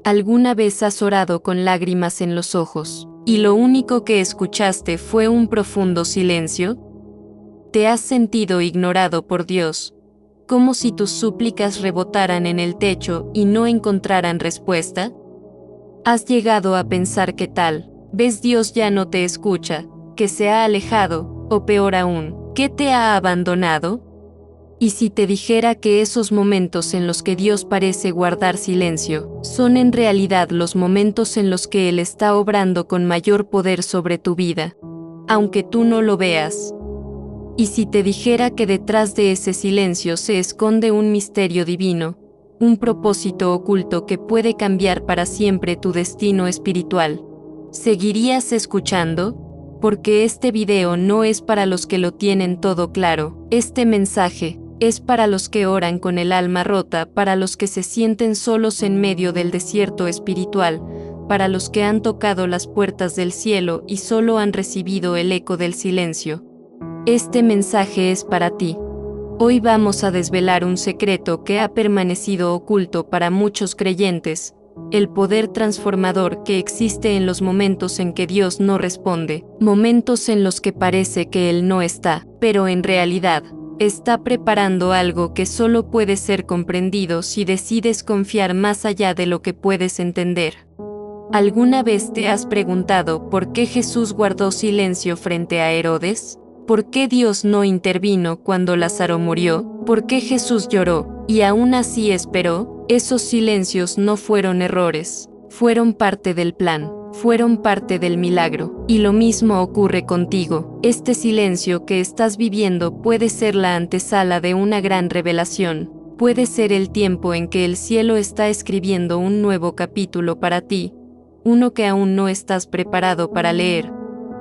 ¿Alguna vez has orado con lágrimas en los ojos, y lo único que escuchaste fue un profundo silencio? ¿Te has sentido ignorado por Dios, como si tus súplicas rebotaran en el techo y no encontraran respuesta? ¿Has llegado a pensar que tal vez Dios ya no te escucha, que se ha alejado, o peor aún, que te ha abandonado? ¿Y si te dijera que esos momentos en los que Dios parece guardar silencio, son en realidad los momentos en los que Él está obrando con mayor poder sobre tu vida, aunque tú no lo veas? ¿Y si te dijera que detrás de ese silencio se esconde un misterio divino, un propósito oculto que puede cambiar para siempre tu destino espiritual? ¿Seguirías escuchando? Porque este video no es para los que lo tienen todo claro. Este mensaje es para los que oran con el alma rota, para los que se sienten solos en medio del desierto espiritual, para los que han tocado las puertas del cielo y solo han recibido el eco del silencio. Este mensaje es para ti. Hoy vamos a desvelar un secreto que ha permanecido oculto para muchos creyentes: el poder transformador que existe en los momentos en que Dios no responde, momentos en los que parece que Él no está, pero en realidad está preparando algo que solo puede ser comprendido si decides confiar más allá de lo que puedes entender. ¿Alguna vez te has preguntado por qué Jesús guardó silencio frente a Herodes? ¿Por qué Dios no intervino cuando Lázaro murió? ¿Por qué Jesús lloró y aún así esperó? Esos silencios no fueron errores, fueron parte del plan, fueron parte del milagro. Y lo mismo ocurre contigo. Este silencio que estás viviendo puede ser la antesala de una gran revelación. Puede ser el tiempo en que el cielo está escribiendo un nuevo capítulo para ti, uno que aún no estás preparado para leer,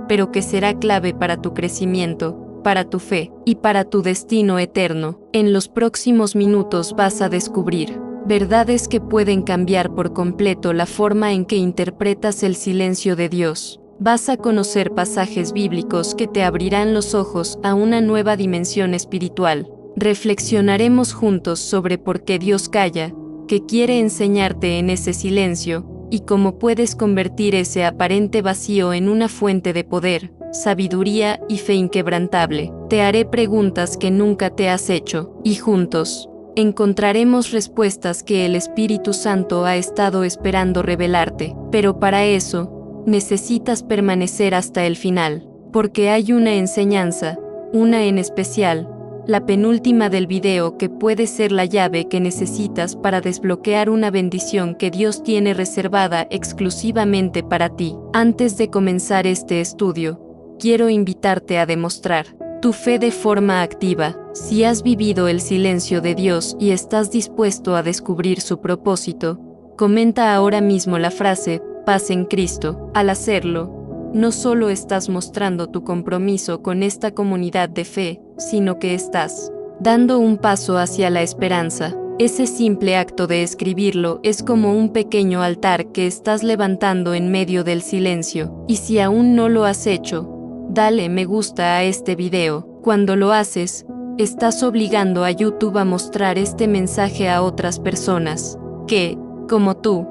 pero que será clave para tu crecimiento, para tu fe y para tu destino eterno. En los próximos minutos vas a descubrir verdades que pueden cambiar por completo la forma en que interpretas el silencio de Dios. Vas a conocer pasajes bíblicos que te abrirán los ojos a una nueva dimensión espiritual. Reflexionaremos juntos sobre por qué Dios calla, qué quiere enseñarte en ese silencio, y cómo puedes convertir ese aparente vacío en una fuente de poder, sabiduría y fe inquebrantable. Te haré preguntas que nunca te has hecho, y juntos encontraremos respuestas que el Espíritu Santo ha estado esperando revelarte. Pero para eso, necesitas permanecer hasta el final, porque hay una enseñanza, una en especial, la penúltima del video, que puede ser la llave que necesitas para desbloquear una bendición que Dios tiene reservada exclusivamente para ti. Antes de comenzar este estudio, quiero invitarte a demostrar tu fe de forma activa. Si has vivido el silencio de Dios y estás dispuesto a descubrir su propósito, comenta ahora mismo la frase "paz en Cristo". Al hacerlo, no solo estás mostrando tu compromiso con esta comunidad de fe, sino que estás dando un paso hacia la esperanza. Ese simple acto de escribirlo es como un pequeño altar que estás levantando en medio del silencio. Y si aún no lo has hecho, dale me gusta a este video. Cuando lo haces, estás obligando a YouTube a mostrar este mensaje a otras personas que, como tú,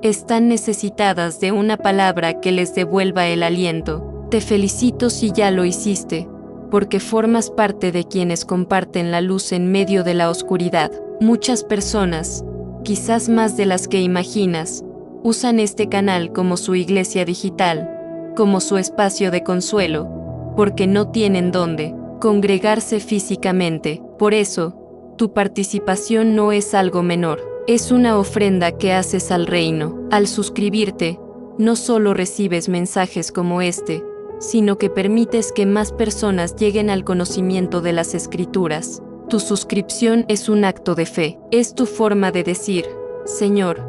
están necesitadas de una palabra que les devuelva el aliento. Te felicito si ya lo hiciste, porque formas parte de quienes comparten la luz en medio de la oscuridad. Muchas personas, quizás más de las que imaginas, usan este canal como su iglesia digital, como su espacio de consuelo, porque no tienen dónde congregarse físicamente. Por eso, tu participación no es algo menor, es una ofrenda que haces al reino. Al suscribirte, no solo recibes mensajes como este, sino que permites que más personas lleguen al conocimiento de las Escrituras. Tu suscripción es un acto de fe, es tu forma de decir: Señor,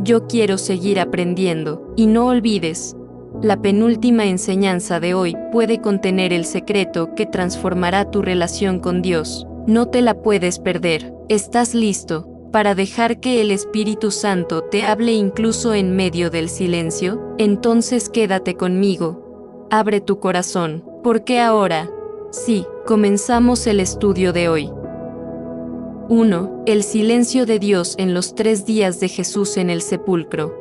yo quiero seguir aprendiendo. Y no olvides, la penúltima enseñanza de hoy puede contener el secreto que transformará tu relación con Dios. No te la puedes perder. ¿Estás listo para dejar que el Espíritu Santo te hable incluso en medio del silencio? Entonces quédate conmigo. Abre tu corazón, porque ahora, sí, comenzamos el estudio de hoy. 1. El silencio de Dios en los 3 días de Jesús en el sepulcro.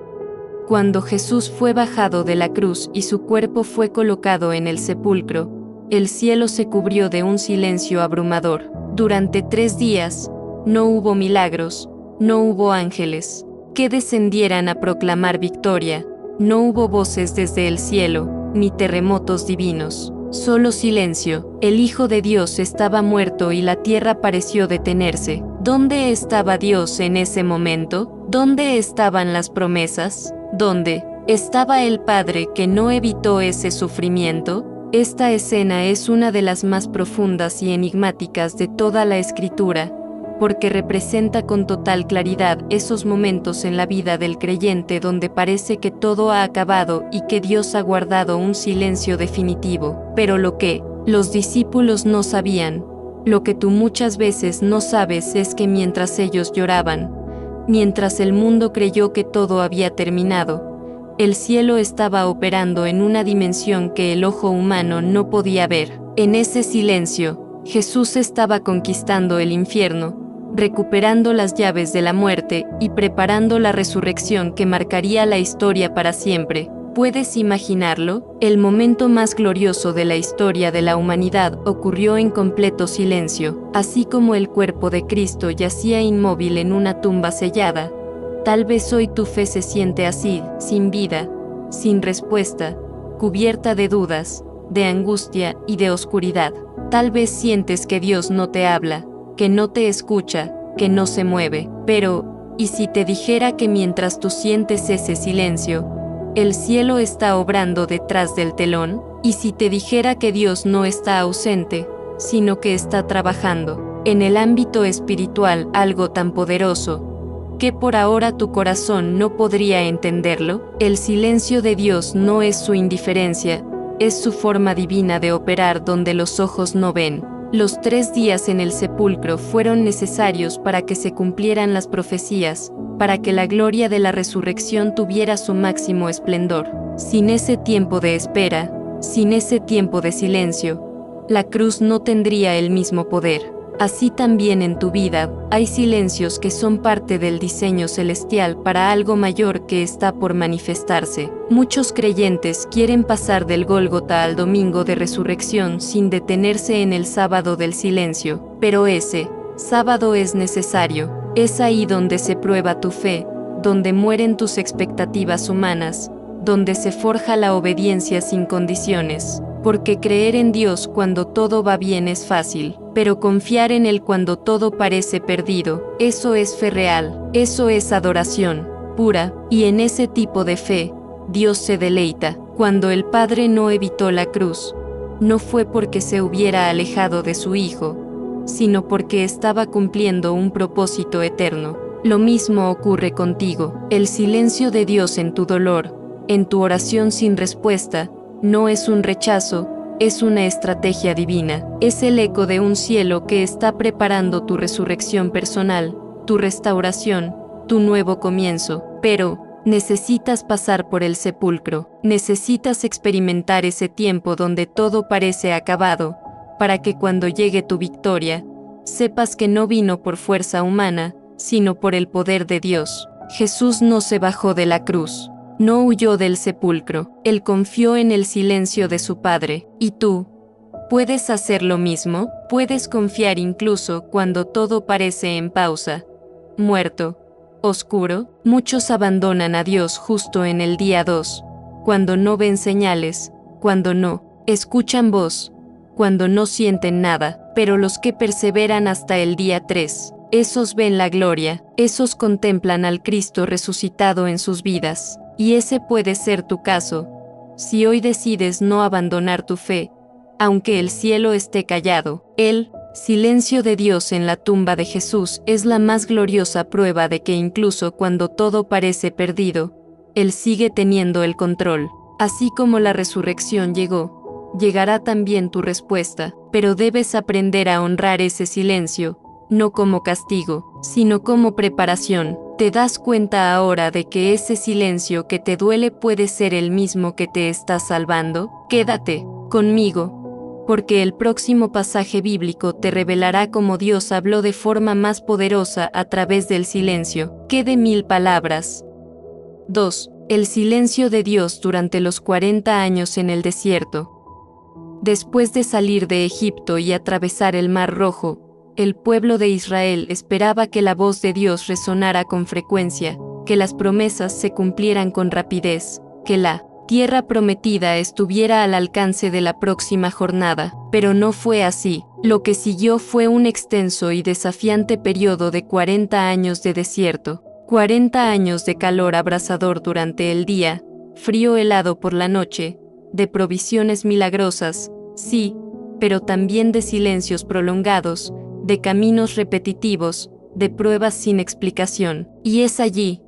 Cuando Jesús fue bajado de la cruz y su cuerpo fue colocado en el sepulcro, el cielo se cubrió de un silencio abrumador. Durante 3 días, no hubo milagros, no hubo ángeles que descendieran a proclamar victoria, no hubo voces desde el cielo, ni terremotos divinos. Solo silencio. El Hijo de Dios estaba muerto y la tierra pareció detenerse. ¿Dónde estaba Dios en ese momento? ¿Dónde estaban las promesas? ¿Dónde estaba el Padre que no evitó ese sufrimiento? Esta escena es una de las más profundas y enigmáticas de toda la Escritura, porque representa con total claridad esos momentos en la vida del creyente donde parece que todo ha acabado y que Dios ha guardado un silencio definitivo. Pero lo que los discípulos no sabían, lo que tú muchas veces no sabes es que mientras ellos lloraban, mientras el mundo creyó que todo había terminado, el cielo estaba operando en una dimensión que el ojo humano no podía ver. En ese silencio, Jesús estaba conquistando el infierno, recuperando las llaves de la muerte y preparando la resurrección que marcaría la historia para siempre. ¿Puedes imaginarlo? El momento más glorioso de la historia de la humanidad ocurrió en completo silencio, así como el cuerpo de Cristo yacía inmóvil en una tumba sellada. Tal vez hoy tu fe se siente así, sin vida, sin respuesta, cubierta de dudas, de angustia y de oscuridad. Tal vez sientes que Dios no te habla, que no te escucha, que no se mueve. Pero, ¿y si te dijera que mientras tú sientes ese silencio, el cielo está obrando detrás del telón? ¿Y si te dijera que Dios no está ausente, sino que está trabajando en el ámbito espiritual algo tan poderoso que por ahora tu corazón no podría entenderlo? El silencio de Dios no es su indiferencia, es su forma divina de operar donde los ojos no ven. Los 3 días en el sepulcro fueron necesarios para que se cumplieran las profecías, para que la gloria de la resurrección tuviera su máximo esplendor. Sin ese tiempo de espera, sin ese tiempo de silencio, la cruz no tendría el mismo poder. Así también en tu vida, hay silencios que son parte del diseño celestial para algo mayor que está por manifestarse. Muchos creyentes quieren pasar del Gólgota al domingo de resurrección sin detenerse en el sábado del silencio, pero ese sábado es necesario. Es ahí donde se prueba tu fe, donde mueren tus expectativas humanas, donde se forja la obediencia sin condiciones. Porque creer en Dios cuando todo va bien es fácil, pero confiar en Él cuando todo parece perdido, eso es fe real, eso es adoración pura, y en ese tipo de fe, Dios se deleita. Cuando el Padre no evitó la cruz, no fue porque se hubiera alejado de su Hijo, sino porque estaba cumpliendo un propósito eterno. Lo mismo ocurre contigo. El silencio de Dios en tu dolor, en tu oración sin respuesta, no es un rechazo, es una estrategia divina. Es el eco de un cielo que está preparando tu resurrección personal, tu restauración, tu nuevo comienzo. Pero necesitas pasar por el sepulcro, necesitas experimentar ese tiempo donde todo parece acabado, para que cuando llegue tu victoria, sepas que no vino por fuerza humana, sino por el poder de Dios. Jesús no se bajó de la cruz. No huyó del sepulcro, Él confió en el silencio de su Padre. ¿Y tú? ¿Puedes hacer lo mismo? ¿Puedes confiar incluso cuando todo parece en pausa, muerto, oscuro? Muchos abandonan a Dios justo en el día 2, cuando no ven señales, cuando no escuchan voz, cuando no sienten nada. Pero los que perseveran hasta el día 3, esos ven la gloria, esos contemplan al Cristo resucitado en sus vidas. Y ese puede ser tu caso, si hoy decides no abandonar tu fe, aunque el cielo esté callado. El silencio de Dios en la tumba de Jesús es la más gloriosa prueba de que incluso cuando todo parece perdido, Él sigue teniendo el control. Así como la resurrección llegó, llegará también tu respuesta, pero debes aprender a honrar ese silencio, no como castigo, sino como preparación. ¿Te das cuenta ahora de que ese silencio que te duele puede ser el mismo que te está salvando? Quédate conmigo, porque el próximo pasaje bíblico te revelará cómo Dios habló de forma más poderosa a través del silencio que de 1000 palabras. 2. El silencio de Dios durante los 40 años en el desierto. Después de salir de Egipto y atravesar el Mar Rojo, el pueblo de Israel esperaba que la voz de Dios resonara con frecuencia, que las promesas se cumplieran con rapidez, que la tierra prometida estuviera al alcance de la próxima jornada, pero no fue así. Lo que siguió fue un extenso y desafiante periodo de 40 años de desierto, 40 años de calor abrasador durante el día, frío helado por la noche, de provisiones milagrosas, sí, pero también de silencios prolongados, de caminos repetitivos, de pruebas sin explicación. Y es allí,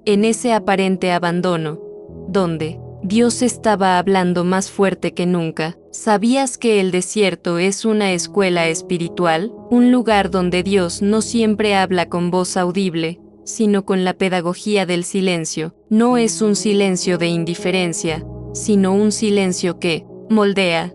en ese aparente abandono, donde Dios estaba hablando más fuerte que nunca. ¿Sabías que el desierto es una escuela espiritual? Un lugar donde Dios no siempre habla con voz audible, sino con la pedagogía del silencio. No es un silencio de indiferencia, sino un silencio que moldea,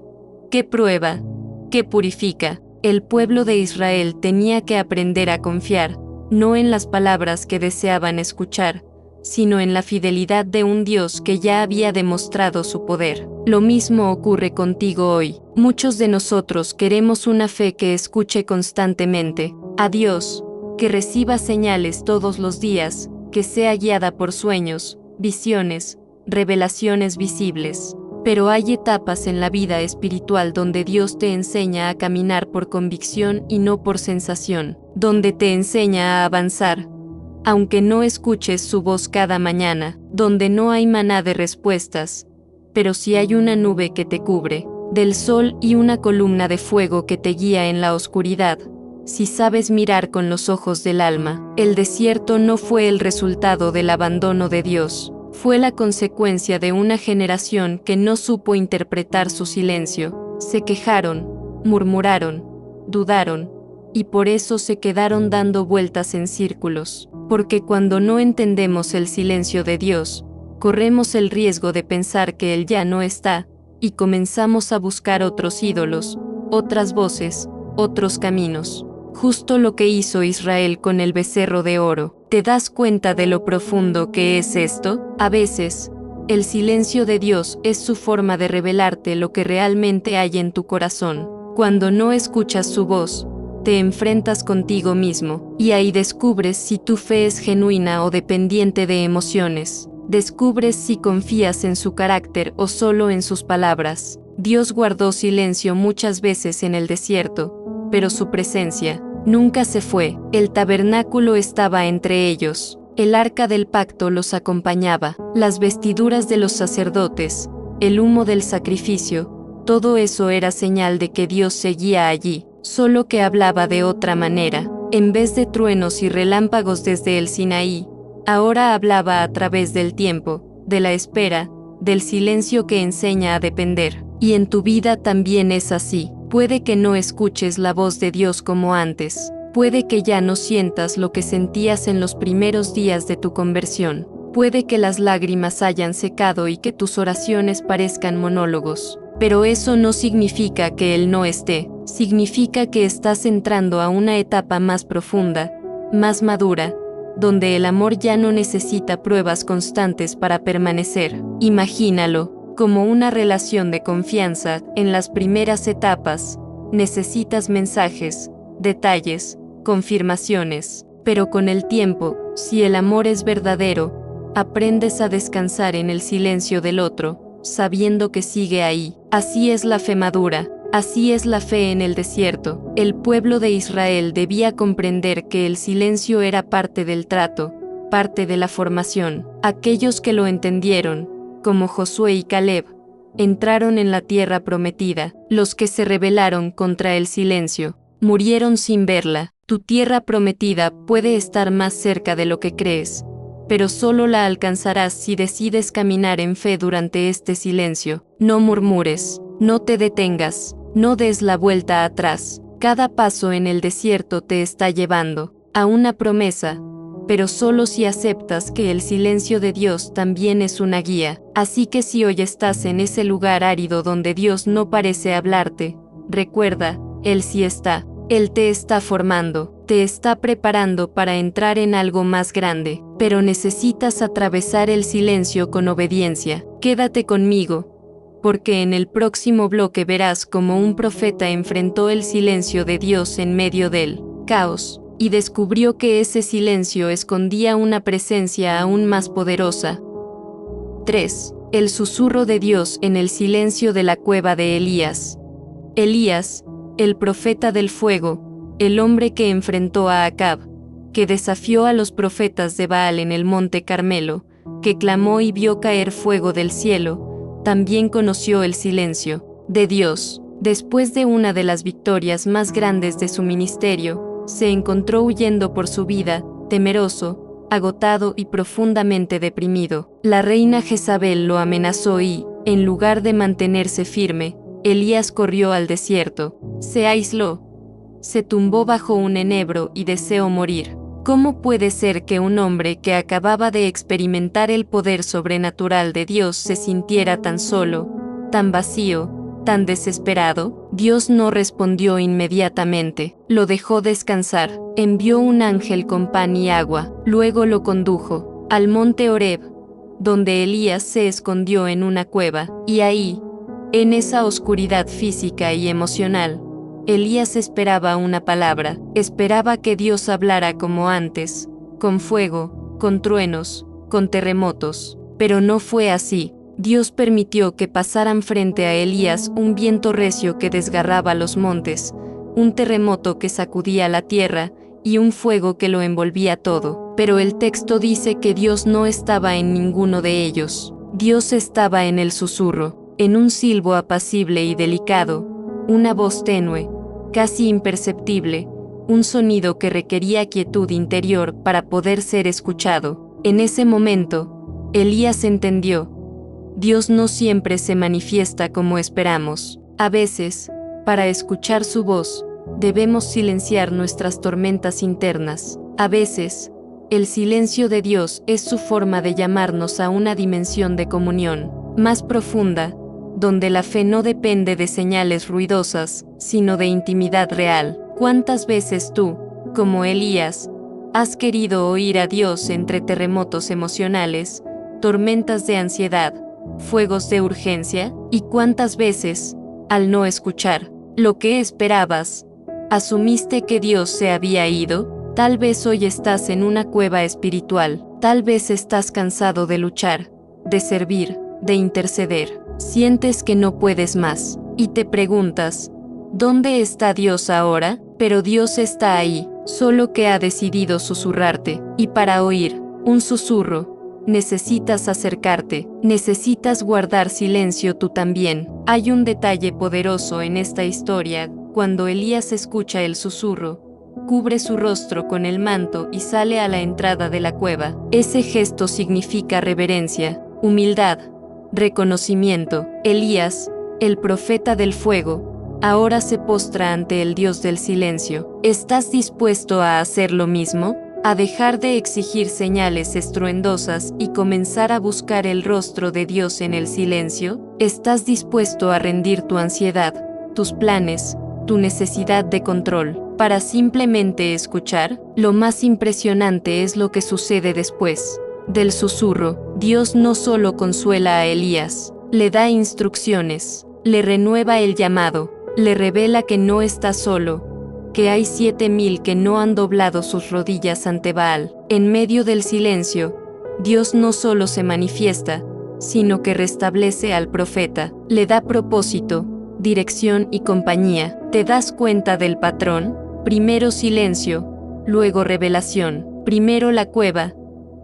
que prueba, que purifica. El pueblo de Israel tenía que aprender a confiar, no en las palabras que deseaban escuchar, sino en la fidelidad de un Dios que ya había demostrado su poder. Lo mismo ocurre contigo hoy. Muchos de nosotros queremos una fe que escuche constantemente a Dios, que reciba señales todos los días, que sea guiada por sueños, visiones, revelaciones visibles. Pero hay etapas en la vida espiritual donde Dios te enseña a caminar por convicción y no por sensación, donde te enseña a avanzar, aunque no escuches su voz cada mañana, donde no hay maná de respuestas, pero sí hay una nube que te cubre, del sol y una columna de fuego que te guía en la oscuridad. Si sabes mirar con los ojos del alma, el desierto no fue el resultado del abandono de Dios, fue la consecuencia de una generación que no supo interpretar su silencio. Se quejaron, murmuraron, dudaron, y por eso se quedaron dando vueltas en círculos. Porque cuando no entendemos el silencio de Dios, corremos el riesgo de pensar que Él ya no está, y comenzamos a buscar otros ídolos, otras voces, otros caminos. Justo lo que hizo Israel con el becerro de oro. ¿Te das cuenta de lo profundo que es esto? A veces, el silencio de Dios es su forma de revelarte lo que realmente hay en tu corazón. Cuando no escuchas su voz, te enfrentas contigo mismo, y ahí descubres si tu fe es genuina o dependiente de emociones. Descubres si confías en su carácter o solo en sus palabras. Dios guardó silencio muchas veces en el desierto, pero su presencia nunca se fue. El tabernáculo estaba entre ellos, el arca del pacto los acompañaba, las vestiduras de los sacerdotes, el humo del sacrificio, todo eso era señal de que Dios seguía allí, solo que hablaba de otra manera. En vez de truenos y relámpagos desde el Sinaí, ahora hablaba a través del tiempo, de la espera, del silencio que enseña a depender. Y en tu vida también es así. Puede que no escuches la voz de Dios como antes. Puede que ya no sientas lo que sentías en los primeros días de tu conversión. Puede que las lágrimas hayan secado y que tus oraciones parezcan monólogos. Pero eso no significa que Él no esté. Significa que estás entrando a una etapa más profunda, más madura, donde el amor ya no necesita pruebas constantes para permanecer. Imagínalo como una relación de confianza. En las primeras etapas, necesitas mensajes, detalles, confirmaciones. Pero con el tiempo, si el amor es verdadero, aprendes a descansar en el silencio del otro, sabiendo que sigue ahí. Así es la fe madura. Así es la fe en el desierto. El pueblo de Israel debía comprender que el silencio era parte del trato, parte de la formación. Aquellos que lo entendieron, como Josué y Caleb, entraron en la tierra prometida. Los que se rebelaron contra el silencio, murieron sin verla. Tu tierra prometida puede estar más cerca de lo que crees, pero solo la alcanzarás si decides caminar en fe durante este silencio. No murmures, no te detengas, no des la vuelta atrás. Cada paso en el desierto te está llevando a una promesa, pero solo si aceptas que el silencio de Dios también es una guía. Así que si hoy estás en ese lugar árido donde Dios no parece hablarte, Recuerda, Él sí está. Él te está formando, te está preparando para entrar en algo más grande, pero necesitas atravesar el silencio con obediencia. Quédate conmigo, porque en el próximo bloque verás cómo un profeta enfrentó el silencio de Dios en medio del caos, y descubrió que ese silencio escondía una presencia aún más poderosa. 3. El susurro de Dios en el silencio de la cueva de Elías. Elías, el profeta del fuego, el hombre que enfrentó a Acab, que desafió a los profetas de Baal en el monte Carmelo, que clamó y vio caer fuego del cielo, también conoció el silencio de Dios. Después de una de las victorias más grandes de su ministerio, se encontró huyendo por su vida, temeroso, agotado y profundamente deprimido. La reina Jezabel lo amenazó y, en lugar de mantenerse firme, Elías corrió al desierto, se aisló, se tumbó bajo un enebro y deseó morir. ¿Cómo puede ser que un hombre que acababa de experimentar el poder sobrenatural de Dios se sintiera tan solo, tan vacío, tan desesperado? Dios no respondió inmediatamente, lo dejó descansar, envió un ángel con pan y agua, luego lo condujo al monte Horeb, donde Elías se escondió en una cueva, y ahí, en esa oscuridad física y emocional, Elías esperaba una palabra, esperaba que Dios hablara como antes, con fuego, con truenos, con terremotos, pero no fue así. Dios permitió que pasaran frente a Elías un viento recio que desgarraba los montes, un terremoto que sacudía la tierra y un fuego que lo envolvía todo. Pero el texto dice que Dios no estaba en ninguno de ellos. Dios estaba en el susurro, en un silbo apacible y delicado, una voz tenue, casi imperceptible, un sonido que requería quietud interior para poder ser escuchado. En ese momento, Elías entendió: Dios no siempre se manifiesta como esperamos. A veces, para escuchar su voz, debemos silenciar nuestras tormentas internas. A veces, el silencio de Dios es su forma de llamarnos a una dimensión de comunión más profunda, donde la fe no depende de señales ruidosas, sino de intimidad real. ¿Cuántas veces tú, como Elías, has querido oír a Dios entre terremotos emocionales, tormentas de ansiedad, fuegos de urgencia? ¿Y cuántas veces, al no escuchar lo que esperabas, asumiste que Dios se había ido? Tal vez hoy estás en una cueva espiritual, tal vez estás cansado de luchar, de servir, de interceder. Sientes que no puedes más, y te preguntas, ¿dónde está Dios ahora? Pero Dios está ahí, solo que ha decidido susurrarte, y para oír un susurro, necesitas acercarte, necesitas guardar silencio tú también. Hay un detalle poderoso en esta historia. Cuando Elías escucha el susurro, cubre su rostro con el manto y sale a la entrada de la cueva. Ese gesto significa reverencia, humildad, reconocimiento. Elías, el profeta del fuego, ahora se postra ante el Dios del silencio. ¿Estás dispuesto a hacer lo mismo? A dejar de exigir señales estruendosas y comenzar a buscar el rostro de Dios en el silencio? ¿Estás dispuesto a rendir tu ansiedad, tus planes, tu necesidad de control, para simplemente escuchar? Lo más impresionante es lo que sucede después del susurro. Dios no solo consuela a Elías, le da instrucciones, le renueva el llamado, le revela que no está solo, que hay 7,000 que no han doblado sus rodillas ante Baal. En medio del silencio, Dios no solo se manifiesta, sino que restablece al profeta, le da propósito, dirección y compañía. ¿Te das cuenta del patrón? Primero silencio, luego revelación, primero la cueva,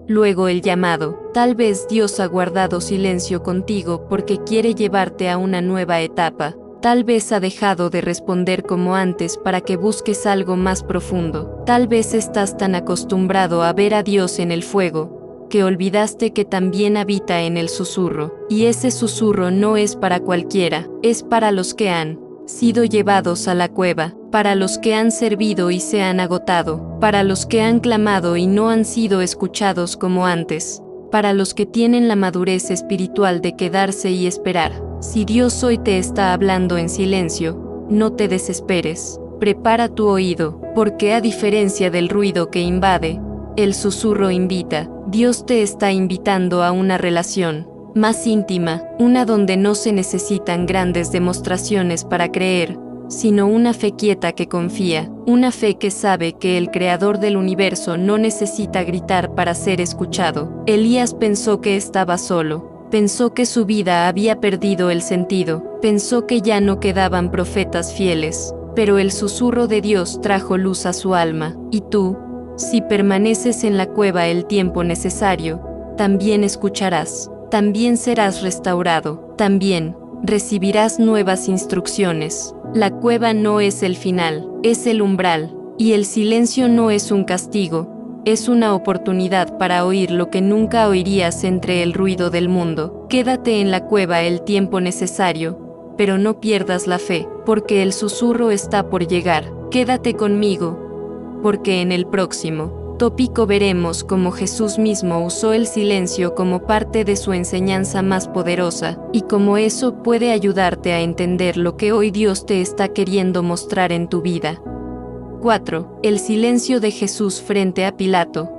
luego el llamado. Tal vez Dios ha guardado silencio contigo porque quiere llevarte a una nueva etapa. Tal vez ha dejado de responder como antes para que busques algo más profundo. Tal vez estás tan acostumbrado a ver a Dios en el fuego, que olvidaste que también habita en el susurro. Y ese susurro no es para cualquiera, es para los que han sido llevados a la cueva, para los que han servido y se han agotado, para los que han clamado y no han sido escuchados como antes, para los que tienen la madurez espiritual de quedarse y esperar. Si Dios hoy te está hablando en silencio, no te desesperes. Prepara tu oído, porque a diferencia del ruido que invade, el susurro invita. Dios te está invitando a una relación más íntima, una donde no se necesitan grandes demostraciones para creer, sino una fe quieta que confía, una fe que sabe que el creador del universo no necesita gritar para ser escuchado. Elías pensó que estaba solo, pensó que su vida había perdido el sentido, pensó que ya no quedaban profetas fieles, pero el susurro de Dios trajo luz a su alma. Y tú, si permaneces en la cueva el tiempo necesario, también escucharás, también serás restaurado, también recibirás nuevas instrucciones. La cueva no es el final, es el umbral, y el silencio no es un castigo, es una oportunidad para oír lo que nunca oirías entre el ruido del mundo. Quédate en la cueva el tiempo necesario, pero no pierdas la fe, porque el susurro está por llegar. Quédate conmigo, porque en el próximo tópico veremos cómo Jesús mismo usó el silencio como parte de su enseñanza más poderosa, y cómo eso puede ayudarte a entender lo que hoy Dios te está queriendo mostrar en tu vida. 4. El silencio de Jesús frente a Pilato.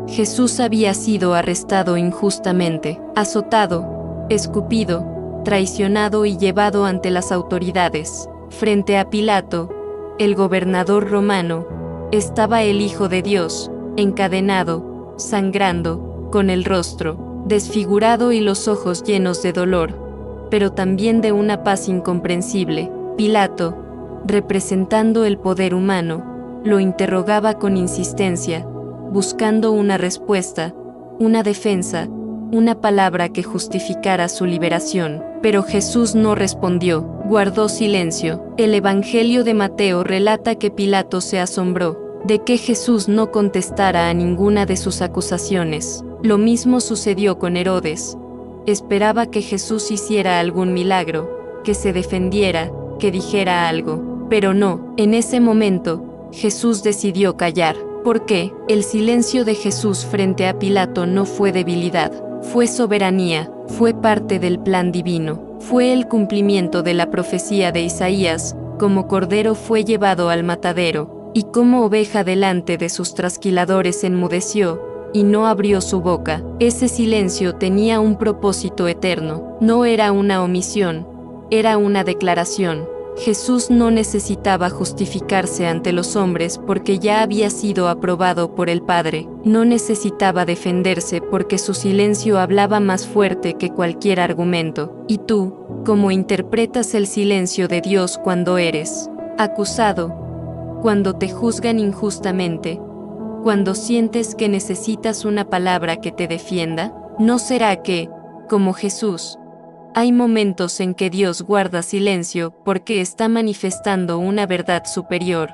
Jesús había sido arrestado injustamente, azotado, escupido, traicionado y llevado ante las autoridades. Frente a Pilato, el gobernador romano, estaba el Hijo de Dios, encadenado, sangrando, con el rostro desfigurado y los ojos llenos de dolor, pero también de una paz incomprensible. Pilato, representando el poder humano, lo interrogaba con insistencia, buscando una respuesta, una defensa, una palabra que justificara su liberación. Pero Jesús no respondió, guardó silencio. El Evangelio de Mateo relata que Pilato se asombró de que Jesús no contestara a ninguna de sus acusaciones. Lo mismo sucedió con Herodes. Esperaba que Jesús hiciera algún milagro, que se defendiera, que dijera algo. Pero no, en ese momento, Jesús decidió callar. ¿Por qué? El silencio de Jesús frente a Pilato no fue debilidad, fue soberanía, fue parte del plan divino, fue el cumplimiento de la profecía de Isaías, como cordero fue llevado al matadero, y como oveja delante de sus trasquiladores enmudeció, y no abrió su boca. Ese silencio tenía un propósito eterno, no era una omisión, era una declaración. Jesús no necesitaba justificarse ante los hombres porque ya había sido aprobado por el Padre, no necesitaba defenderse porque su silencio hablaba más fuerte que cualquier argumento. ¿Y tú, cómo interpretas el silencio de Dios cuando eres acusado? Cuando te juzgan injustamente, cuando sientes que necesitas una palabra que te defienda, ¿no será que, como Jesús, hay momentos en que Dios guarda silencio porque está manifestando una verdad superior,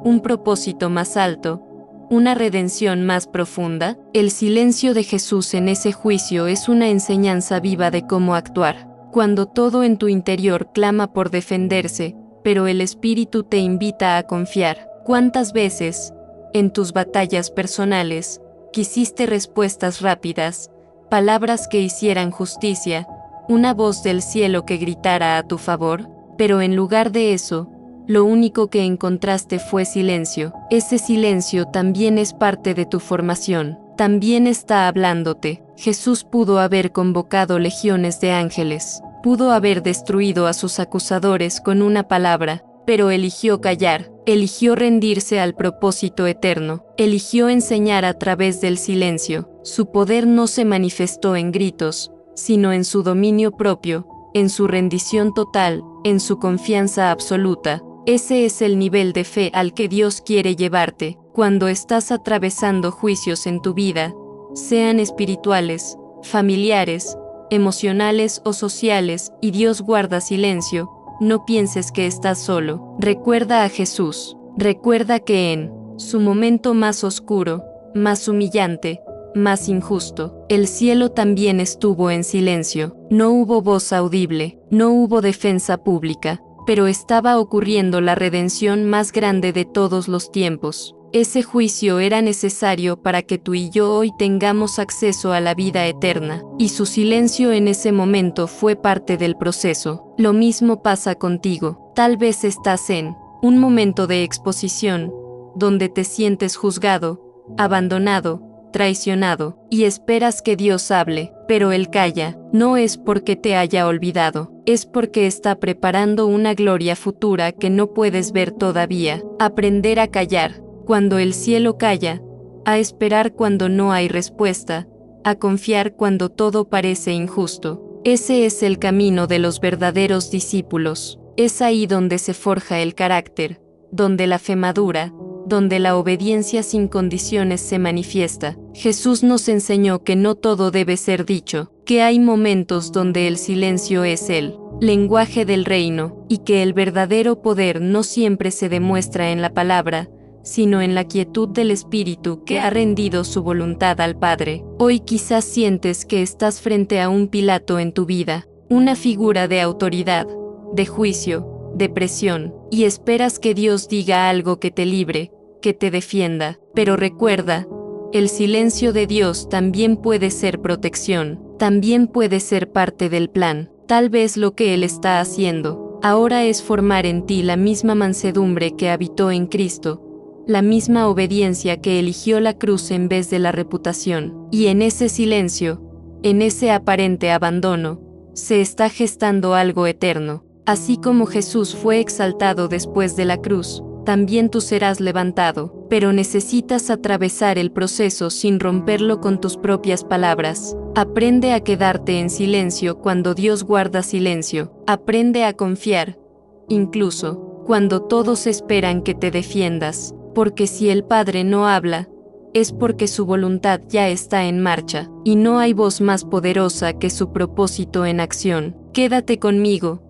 un propósito más alto, una redención más profunda? El silencio de Jesús en ese juicio es una enseñanza viva de cómo actuar. Cuando todo en tu interior clama por defenderse, pero el Espíritu te invita a confiar. ¿Cuántas veces, en tus batallas personales, quisiste respuestas rápidas, palabras que hicieran justicia, una voz del cielo que gritara a tu favor? Pero en lugar de eso, lo único que encontraste fue silencio. Ese silencio también es parte de tu formación, también está hablándote. Jesús pudo haber convocado legiones de ángeles, pudo haber destruido a sus acusadores con una palabra, pero eligió callar, eligió rendirse al propósito eterno, eligió enseñar a través del silencio. Su poder no se manifestó en gritos, sino en su dominio propio, en su rendición total, en su confianza absoluta. Ese es el nivel de fe al que Dios quiere llevarte cuando estás atravesando juicios en tu vida, sean espirituales, familiares, emocionales o sociales, y Dios guarda silencio. No pienses que estás solo. Recuerda a Jesús. Recuerda que en su momento más oscuro, más humillante, más injusto, el cielo también estuvo en silencio. No hubo voz audible, no hubo defensa pública, pero estaba ocurriendo la redención más grande de todos los tiempos. Ese juicio era necesario para que tú y yo hoy tengamos acceso a la vida eterna, y su silencio en ese momento fue parte del proceso. Lo mismo pasa contigo. Tal vez estás en un momento de exposición, donde te sientes juzgado, abandonado, traicionado, y esperas que Dios hable, pero Él calla. No es porque te haya olvidado, es porque está preparando una gloria futura que no puedes ver todavía. Aprender a callar cuando el cielo calla, a esperar cuando no hay respuesta, a confiar cuando todo parece injusto. Ese es el camino de los verdaderos discípulos. Es ahí donde se forja el carácter, donde la fe madura, donde la obediencia sin condiciones se manifiesta. Jesús nos enseñó que no todo debe ser dicho, que hay momentos donde el silencio es el lenguaje del reino, y que el verdadero poder no siempre se demuestra en la palabra, sino en la quietud del espíritu que ha rendido su voluntad al Padre. Hoy quizás sientes que estás frente a un Pilato en tu vida, una figura de autoridad, de juicio, de presión, y esperas que Dios diga algo que te libre, que te defienda. Pero recuerda, el silencio de Dios también puede ser protección, también puede ser parte del plan. Tal vez lo que Él está haciendo ahora es formar en ti la misma mansedumbre que habitó en Cristo, la misma obediencia que eligió la cruz en vez de la reputación. Y en ese silencio, en ese aparente abandono, se está gestando algo eterno. Así como Jesús fue exaltado después de la cruz, también tú serás levantado, pero necesitas atravesar el proceso sin romperlo con tus propias palabras. Aprende a quedarte en silencio cuando Dios guarda silencio. Aprende a confiar, incluso cuando todos esperan que te defiendas. Porque si el Padre no habla, es porque su voluntad ya está en marcha, y no hay voz más poderosa que su propósito en acción. Quédate conmigo,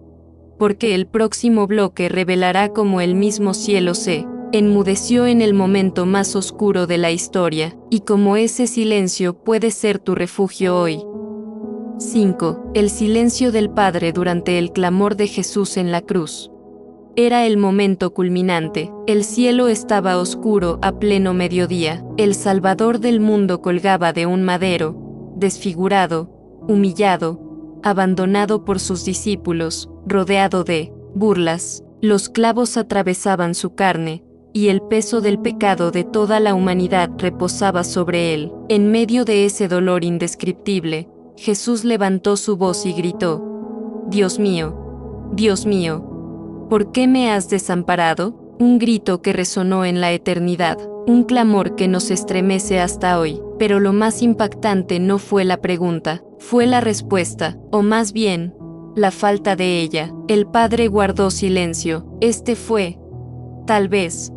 porque el próximo bloque revelará cómo el mismo cielo se enmudeció en el momento más oscuro de la historia, y cómo ese silencio puede ser tu refugio hoy. 5. El silencio del Padre durante el clamor de Jesús en la cruz. Era el momento culminante. El cielo estaba oscuro a pleno mediodía. El Salvador del mundo colgaba de un madero, desfigurado, humillado, abandonado por sus discípulos, rodeado de burlas. Los clavos atravesaban su carne, y el peso del pecado de toda la humanidad reposaba sobre él. En medio de ese dolor indescriptible, Jesús levantó su voz y gritó: Dios mío, ¿por qué me has desamparado? Un grito que resonó en la eternidad, un clamor que nos estremece hasta hoy. Pero lo más impactante no fue la pregunta, fue la respuesta, o más bien, la falta de ella. El Padre guardó silencio. Este fue, tal vez,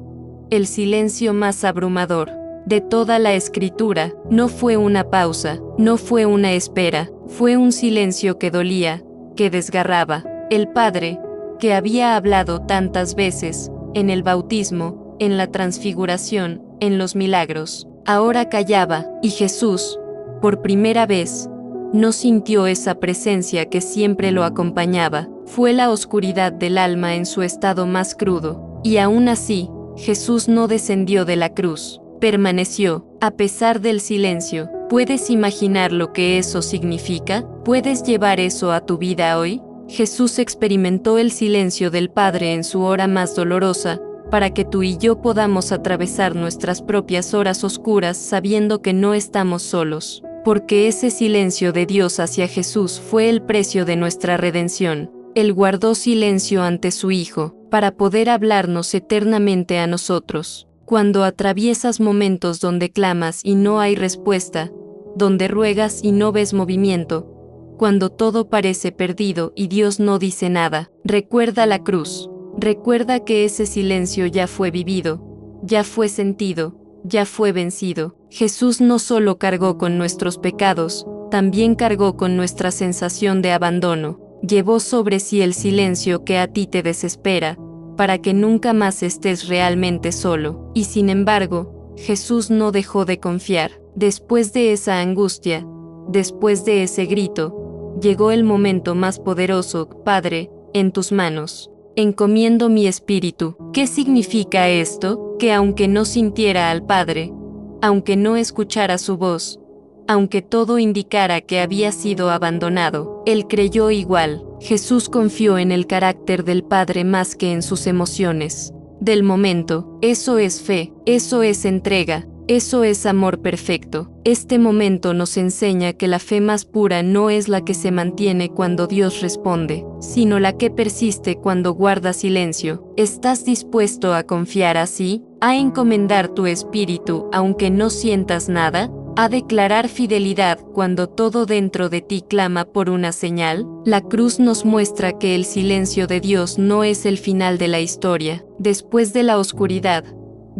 el silencio más abrumador de toda la Escritura. No fue una pausa, no fue una espera, fue un silencio que dolía, que desgarraba. El Padre, que había hablado tantas veces, en el bautismo, en la transfiguración, en los milagros, ahora callaba, y Jesús, por primera vez, no sintió esa presencia que siempre lo acompañaba. Fue la oscuridad del alma en su estado más crudo, y aún así, Jesús no descendió de la cruz, permaneció, a pesar del silencio. ¿Puedes imaginar lo que eso significa? ¿Puedes llevar eso a tu vida hoy? Jesús experimentó el silencio del Padre en su hora más dolorosa, para que tú y yo podamos atravesar nuestras propias horas oscuras sabiendo que no estamos solos, porque ese silencio de Dios hacia Jesús fue el precio de nuestra redención. Él guardó silencio ante su Hijo, para poder hablarnos eternamente a nosotros. Cuando atraviesas momentos donde clamas y no hay respuesta, donde ruegas y no ves movimiento, cuando todo parece perdido y Dios no dice nada, recuerda la cruz. Recuerda que ese silencio ya fue vivido, ya fue sentido, ya fue vencido. Jesús no solo cargó con nuestros pecados, también cargó con nuestra sensación de abandono. Llevó sobre sí el silencio que a ti te desespera, para que nunca más estés realmente solo. Y sin embargo, Jesús no dejó de confiar. Después de esa angustia, después de ese grito, llegó el momento más poderoso. Padre, en tus manos. encomiendo mi espíritu. ¿Qué significa esto? Que aunque no sintiera al Padre, aunque no escuchara su voz, aunque todo indicara que había sido abandonado, él creyó igual. Jesús confió en el carácter del Padre más que en sus emociones del momento. Eso es fe, eso es entrega, eso es amor perfecto. Este momento nos enseña que la fe más pura no es la que se mantiene cuando Dios responde, sino la que persiste cuando guarda silencio. ¿Estás dispuesto a confiar así? ¿A encomendar tu espíritu aunque no sientas nada? ¿A declarar fidelidad cuando todo dentro de ti clama por una señal? La cruz nos muestra que el silencio de Dios no es el final de la historia. Después de la oscuridad,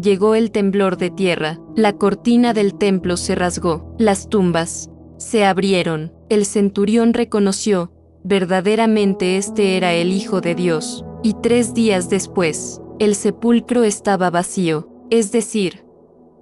llegó el temblor de tierra, la cortina del templo se rasgó, las tumbas se abrieron. El centurión reconoció, verdaderamente este era el Hijo de Dios, y 3 días después, el sepulcro estaba vacío, es decir,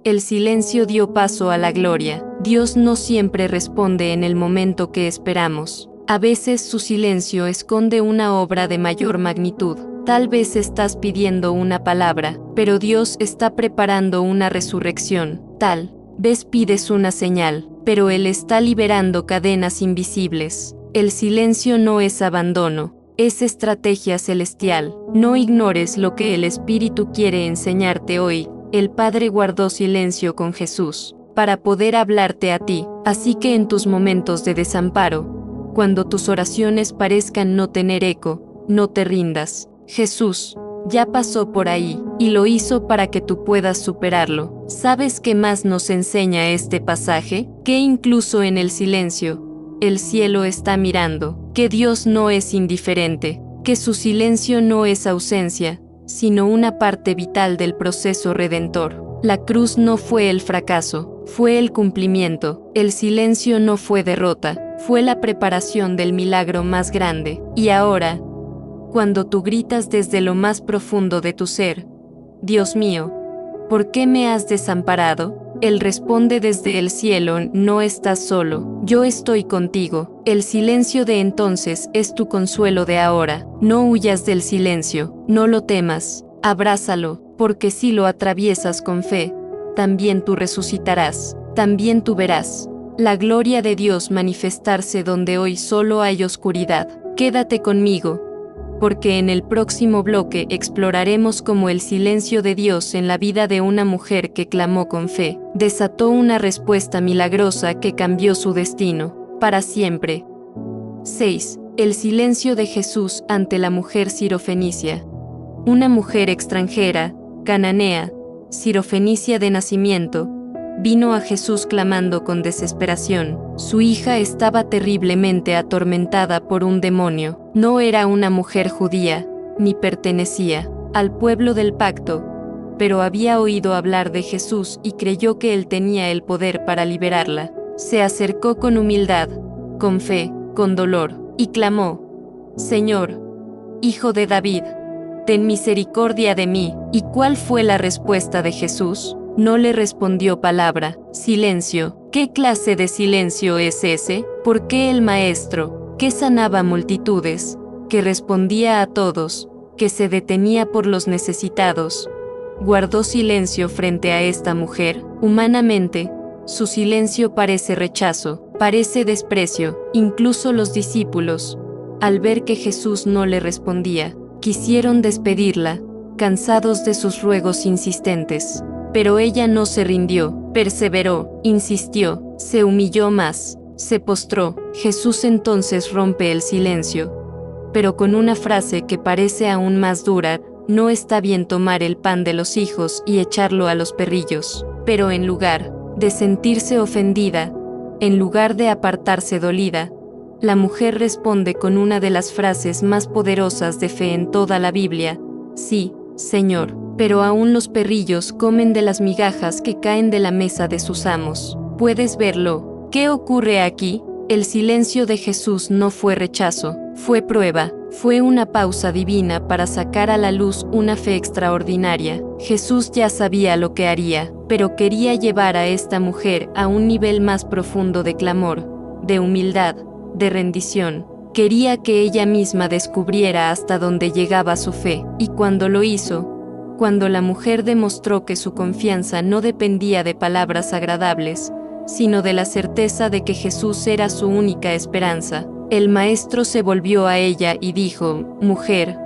el silencio dio paso a la gloria. Dios no siempre responde en el momento que esperamos. A veces su silencio esconde una obra de mayor magnitud. Tal vez estás pidiendo una palabra, pero Dios está preparando una resurrección. Tal vez pides una señal, pero Él está liberando cadenas invisibles. El silencio no es abandono, es estrategia celestial. No ignores lo que el Espíritu quiere enseñarte hoy. El Padre guardó silencio con Jesús para poder hablarte a ti, así que en tus momentos de desamparo, cuando tus oraciones parezcan no tener eco, no te rindas. Jesús ya pasó por ahí y lo hizo para que tú puedas superarlo. ¿Sabes qué más nos enseña este pasaje? Que incluso en el silencio, el cielo está mirando, que Dios no es indiferente, que su silencio no es ausencia, sino una parte vital del proceso redentor. La cruz no fue el fracaso, fue el cumplimiento. El silencio no fue derrota, fue la preparación del milagro más grande. Y ahora, cuando tú gritas desde lo más profundo de tu ser, Dios mío, ¿por qué me has desamparado? Él responde desde el cielo, no estás solo, yo estoy contigo. El silencio de entonces es tu consuelo de ahora. No huyas del silencio, no lo temas, abrázalo, porque si lo atraviesas con fe, también tú resucitarás, también tú verás la gloria de Dios manifestarse donde hoy solo hay oscuridad. Quédate conmigo, porque en el próximo bloque exploraremos cómo el silencio de Dios en la vida de una mujer que clamó con fe, desató una respuesta milagrosa que cambió su destino, para siempre. 6. El silencio de Jesús ante la mujer sirofenicia. Una mujer extranjera, cananea, sirofenicia de nacimiento, vino a Jesús clamando con desesperación. Su hija estaba terriblemente atormentada por un demonio. No era una mujer judía, ni pertenecía al pueblo del pacto, pero había oído hablar de Jesús y creyó que él tenía el poder para liberarla. Se acercó con humildad, con fe, con dolor, y clamó: Señor, Hijo de David, ten misericordia de mí. ¿Y cuál fue la respuesta de Jesús? No le respondió palabra. Silencio. ¿Qué clase de silencio es ese? ¿Por qué el Maestro, que sanaba multitudes, que respondía a todos, que se detenía por los necesitados, guardó silencio frente a esta mujer? Humanamente, su silencio parece rechazo, parece desprecio. Incluso los discípulos, al ver que Jesús no le respondía, quisieron despedirla, cansados de sus ruegos insistentes. Pero ella no se rindió, perseveró, insistió, se humilló más, se postró. Jesús entonces rompe el silencio, pero con una frase que parece aún más dura: no está bien tomar el pan de los hijos y echarlo a los perrillos. Pero en lugar de sentirse ofendida, en lugar de apartarse dolida, la mujer responde con una de las frases más poderosas de fe en toda la Biblia: sí, Señor, pero aún los perrillos comen de las migajas que caen de la mesa de sus amos. ¿Puedes verlo? ¿Qué ocurre aquí? El silencio de Jesús no fue rechazo, fue prueba, fue una pausa divina para sacar a la luz una fe extraordinaria. Jesús ya sabía lo que haría, pero quería llevar a esta mujer a un nivel más profundo de clamor, de humildad, de rendición. Quería que ella misma descubriera hasta dónde llegaba su fe, y cuando lo hizo, cuando la mujer demostró que su confianza no dependía de palabras agradables, sino de la certeza de que Jesús era su única esperanza, el maestro se volvió a ella y dijo: «Mujer,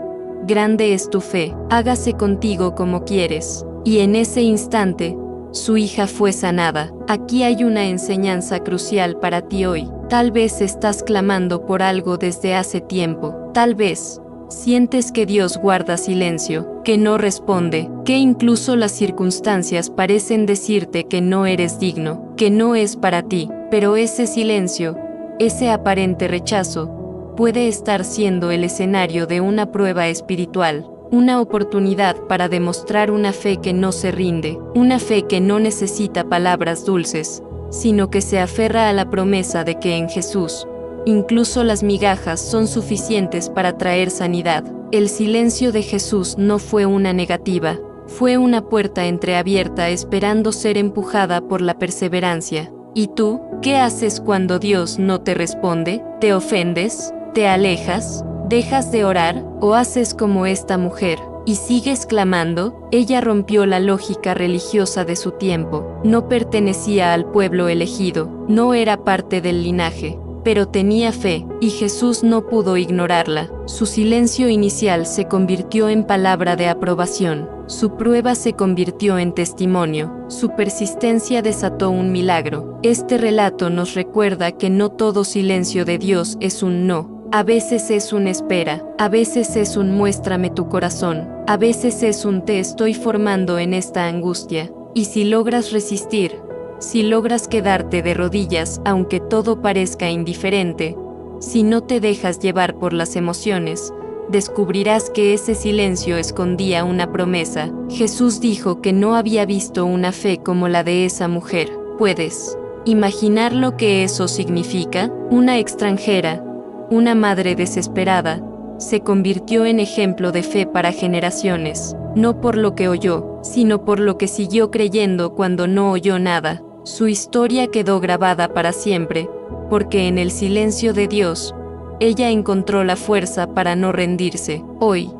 grande es tu fe, hágase contigo como quieres». Y en ese instante, su hija fue sanada. Aquí hay una enseñanza crucial para ti hoy. Tal vez estás clamando por algo desde hace tiempo. Tal vez sientes que Dios guarda silencio, que no responde, que incluso las circunstancias parecen decirte que no eres digno, que no es para ti. Pero ese silencio, ese aparente rechazo, puede estar siendo el escenario de una prueba espiritual. Una oportunidad para demostrar una fe que no se rinde, una fe que no necesita palabras dulces, sino que se aferra a la promesa de que en Jesús, incluso las migajas son suficientes para traer sanidad. El silencio de Jesús no fue una negativa, fue una puerta entreabierta esperando ser empujada por la perseverancia. ¿Y tú, qué haces cuando Dios no te responde? ¿Te ofendes? ¿Te alejas? ¿Dejas de orar o haces como esta mujer y sigues clamando? Ella rompió la lógica religiosa de su tiempo. No pertenecía al pueblo elegido, no era parte del linaje, pero tenía fe, y Jesús no pudo ignorarla. Su silencio inicial se convirtió en palabra de aprobación. Su prueba se convirtió en testimonio. Su persistencia desató un milagro. Este relato nos recuerda que no todo silencio de Dios es un no. A veces es un espera, a veces es un muéstrame tu corazón, a veces es un te estoy formando en esta angustia. Y si logras resistir, si logras quedarte de rodillas aunque todo parezca indiferente, si no te dejas llevar por las emociones, descubrirás que ese silencio escondía una promesa. Jesús dijo que no había visto una fe como la de esa mujer. ¿Puedes imaginar lo que eso significa? Una extranjera, una madre desesperada, se convirtió en ejemplo de fe para generaciones, no por lo que oyó, sino por lo que siguió creyendo cuando no oyó nada. Su historia quedó grabada para siempre, porque en el silencio de Dios, ella encontró la fuerza para no rendirse. Hoy,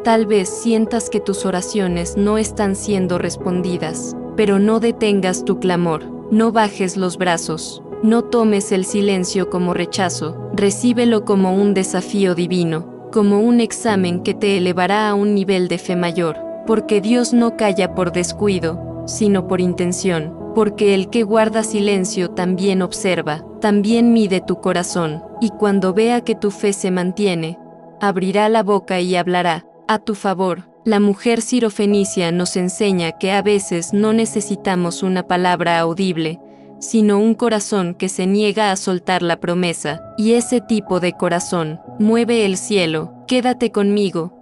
tal vez sientas que tus oraciones no están siendo respondidas, pero no detengas tu clamor, no bajes los brazos. No tomes el silencio como rechazo, recíbelo como un desafío divino, como un examen que te elevará a un nivel de fe mayor, porque Dios no calla por descuido, sino por intención, porque el que guarda silencio también observa, también mide tu corazón, y cuando vea que tu fe se mantiene, abrirá la boca y hablará a tu favor. La mujer sirofenicia nos enseña que a veces no necesitamos una palabra audible, sino un corazón que se niega a soltar la promesa, y ese tipo de corazón mueve el cielo. Quédate conmigo,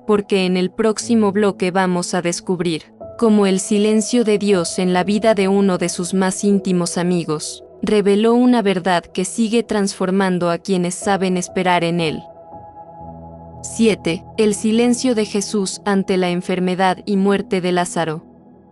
porque en el próximo bloque vamos a descubrir cómo el silencio de Dios en la vida de uno de sus más íntimos amigos reveló una verdad que sigue transformando a quienes saben esperar en Él. 7. El silencio de Jesús ante la enfermedad y muerte de Lázaro.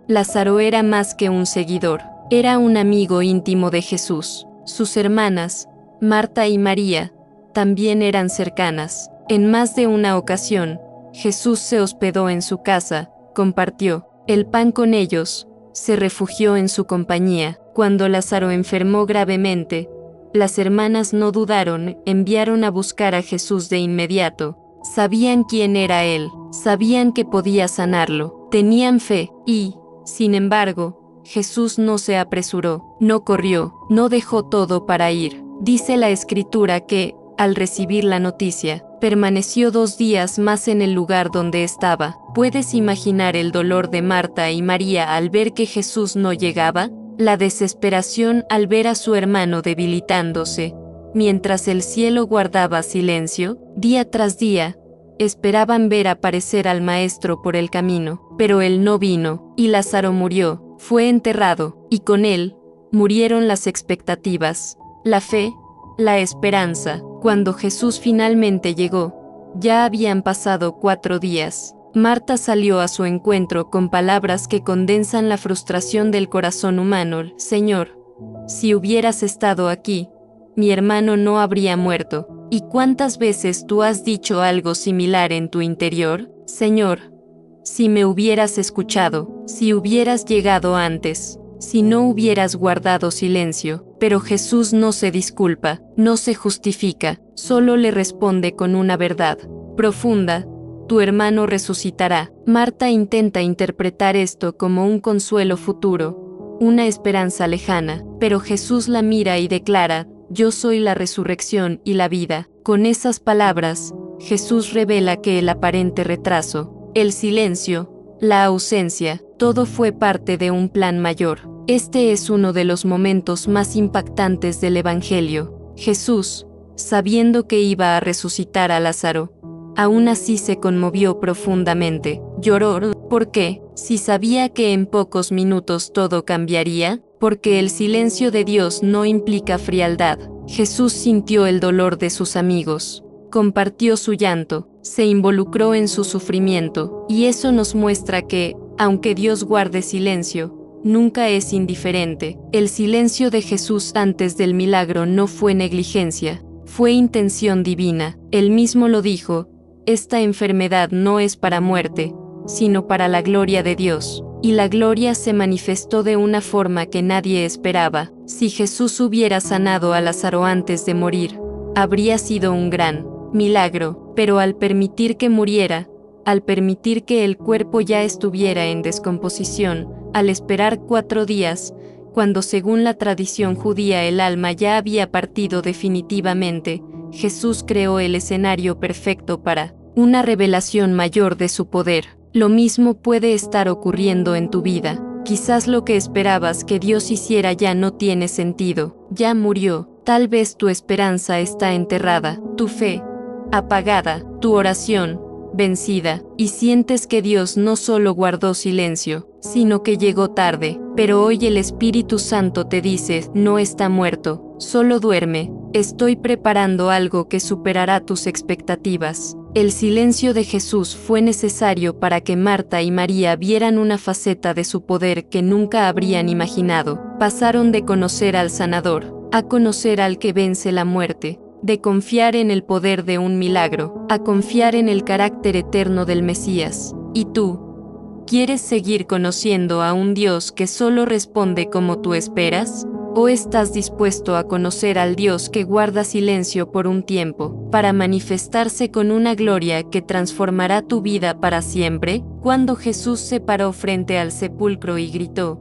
Lázaro era más que un seguidor. Era un amigo íntimo de Jesús. Sus hermanas, Marta y María, también eran cercanas. En más de una ocasión, Jesús se hospedó en su casa, compartió el pan con ellos, se refugió en su compañía. Cuando Lázaro enfermó gravemente, las hermanas no dudaron, enviaron a buscar a Jesús de inmediato. Sabían quién era Él, sabían que podía sanarlo, tenían fe, y, sin embargo, Jesús no se apresuró, no corrió, no dejó todo para ir. Dice la Escritura que, al recibir la noticia, permaneció 2 días más en el lugar donde estaba. ¿Puedes imaginar el dolor de Marta y María al ver que Jesús no llegaba? La desesperación al ver a su hermano debilitándose. Mientras el cielo guardaba silencio, día tras día, esperaban ver aparecer al Maestro por el camino, pero Él no vino, y Lázaro murió. Fue enterrado, y con él, murieron las expectativas, la fe, la esperanza. Cuando Jesús finalmente llegó, ya habían pasado 4 días. Marta salió a su encuentro con palabras que condensan la frustración del corazón humano. Señor, si hubieras estado aquí, mi hermano no habría muerto. ¿Y cuántas veces tú has dicho algo similar en tu interior? Señor, si me hubieras escuchado, si hubieras llegado antes, si no hubieras guardado silencio. Pero Jesús no se disculpa, no se justifica, solo le responde con una verdad profunda: tu hermano resucitará. Marta intenta interpretar esto como un consuelo futuro, una esperanza lejana, pero Jesús la mira y declara: yo soy la resurrección y la vida. Con esas palabras, Jesús revela que el aparente retraso, el silencio, la ausencia, todo fue parte de un plan mayor. Este es uno de los momentos más impactantes del Evangelio. Jesús, sabiendo que iba a resucitar a Lázaro, aún así se conmovió profundamente. Lloró. ¿Por qué? Si sabía que en pocos minutos todo cambiaría, porque el silencio de Dios no implica frialdad. Jesús sintió el dolor de sus amigos, compartió su llanto, se involucró en su sufrimiento, y eso nos muestra que, aunque Dios guarde silencio, nunca es indiferente. El silencio de Jesús antes del milagro no fue negligencia, fue intención divina. Él mismo lo dijo: esta enfermedad no es para muerte, sino para la gloria de Dios. Y la gloria se manifestó de una forma que nadie esperaba. Si Jesús hubiera sanado a Lázaro antes de morir, habría sido un gran milagro, pero al permitir que muriera, al permitir que el cuerpo ya estuviera en descomposición, al esperar 4 días, cuando según la tradición judía el alma ya había partido definitivamente, Jesús creó el escenario perfecto para una revelación mayor de su poder. Lo mismo puede estar ocurriendo en tu vida. Quizás lo que esperabas que Dios hiciera ya no tiene sentido, ya murió. Tal vez tu esperanza está enterrada, tu fe apagada, tu oración vencida, y sientes que Dios no solo guardó silencio, sino que llegó tarde. Pero hoy el Espíritu Santo te dice: no está muerto, solo duerme. Estoy preparando algo que superará tus expectativas. El silencio de Jesús fue necesario para que Marta y María vieran una faceta de su poder que nunca habrían imaginado. Pasaron de conocer al sanador a conocer al que vence la muerte, de confiar en el poder de un milagro a confiar en el carácter eterno del Mesías. ¿Y tú? ¿Quieres seguir conociendo a un Dios que solo responde como tú esperas? ¿O estás dispuesto a conocer al Dios que guarda silencio por un tiempo, para manifestarse con una gloria que transformará tu vida para siempre? Cuando Jesús se paró frente al sepulcro y gritó: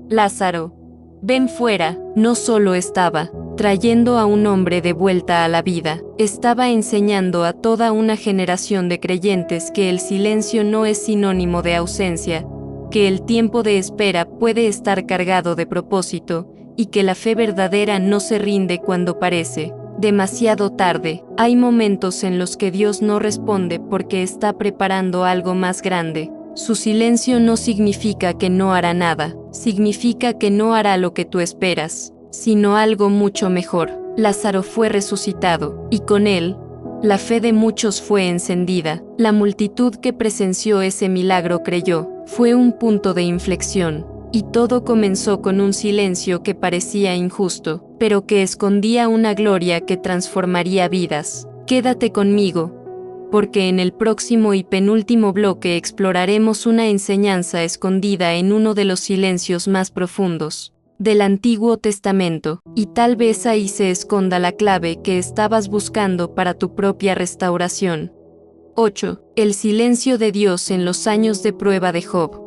Lázaro, ven fuera, no solo estaba trayendo a un hombre de vuelta a la vida, estaba enseñando a toda una generación de creyentes que el silencio no es sinónimo de ausencia, que el tiempo de espera puede estar cargado de propósito, y que la fe verdadera no se rinde cuando parece demasiado tarde. Hay momentos en los que Dios no responde porque está preparando algo más grande. Su silencio no significa que no hará nada, significa que no hará lo que tú esperas, sino algo mucho mejor. Lázaro fue resucitado, y con él, la fe de muchos fue encendida. La multitud que presenció ese milagro creyó. Fue un punto de inflexión. Y todo comenzó con un silencio que parecía injusto, pero que escondía una gloria que transformaría vidas. Quédate conmigo, porque en el próximo y penúltimo bloque exploraremos una enseñanza escondida en uno de los silencios más profundos del Antiguo Testamento, y tal vez ahí se esconda la clave que estabas buscando para tu propia restauración. 8. El silencio de Dios en los años de prueba de Job.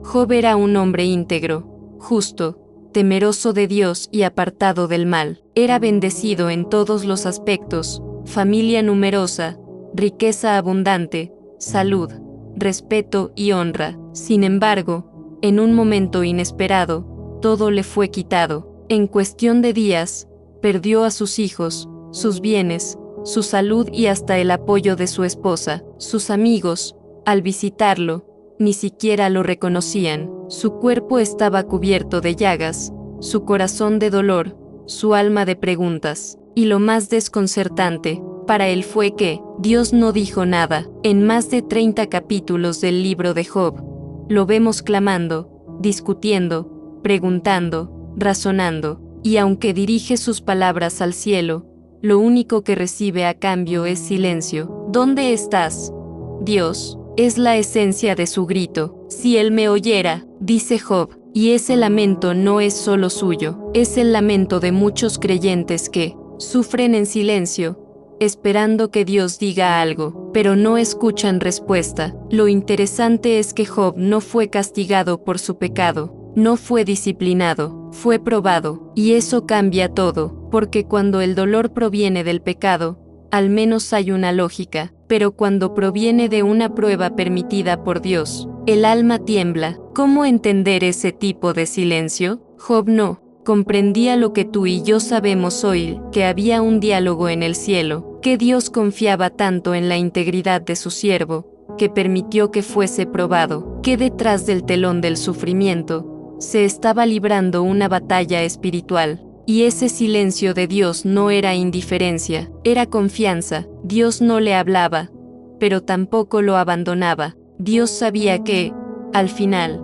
Job era un hombre íntegro, justo, temeroso de Dios y apartado del mal. Era bendecido en todos los aspectos: familia numerosa, riqueza abundante, salud, respeto y honra. Sin embargo, en un momento inesperado, todo le fue quitado. En cuestión de días, perdió a sus hijos, sus bienes, su salud y hasta el apoyo de su esposa. Sus amigos, al visitarlo, ni siquiera lo reconocían. Su cuerpo estaba cubierto de llagas, su corazón de dolor, su alma de preguntas. Y lo más desconcertante para él fue que Dios no dijo nada. En más de 30 capítulos del libro de Job, lo vemos clamando, discutiendo, preguntando, razonando, y aunque dirige sus palabras al cielo, lo único que recibe a cambio es silencio. ¿Dónde estás, Dios? Es la esencia de su grito. Si él me oyera, dice Job, y ese lamento no es solo suyo, es el lamento de muchos creyentes que sufren en silencio, esperando que Dios diga algo, pero no escuchan respuesta. Lo interesante es que Job no fue castigado por su pecado, no fue disciplinado, fue probado, y eso cambia todo, porque cuando el dolor proviene del pecado, al menos hay una lógica, pero cuando proviene de una prueba permitida por Dios, el alma tiembla. ¿Cómo entender ese tipo de silencio? Job no comprendía lo que tú y yo sabemos hoy, que había un diálogo en el cielo, que Dios confiaba tanto en la integridad de su siervo, que permitió que fuese probado, que detrás del telón del sufrimiento, se estaba librando una batalla espiritual. Y ese silencio de Dios no era indiferencia, era confianza. Dios no le hablaba, pero tampoco lo abandonaba. Dios sabía que, al final,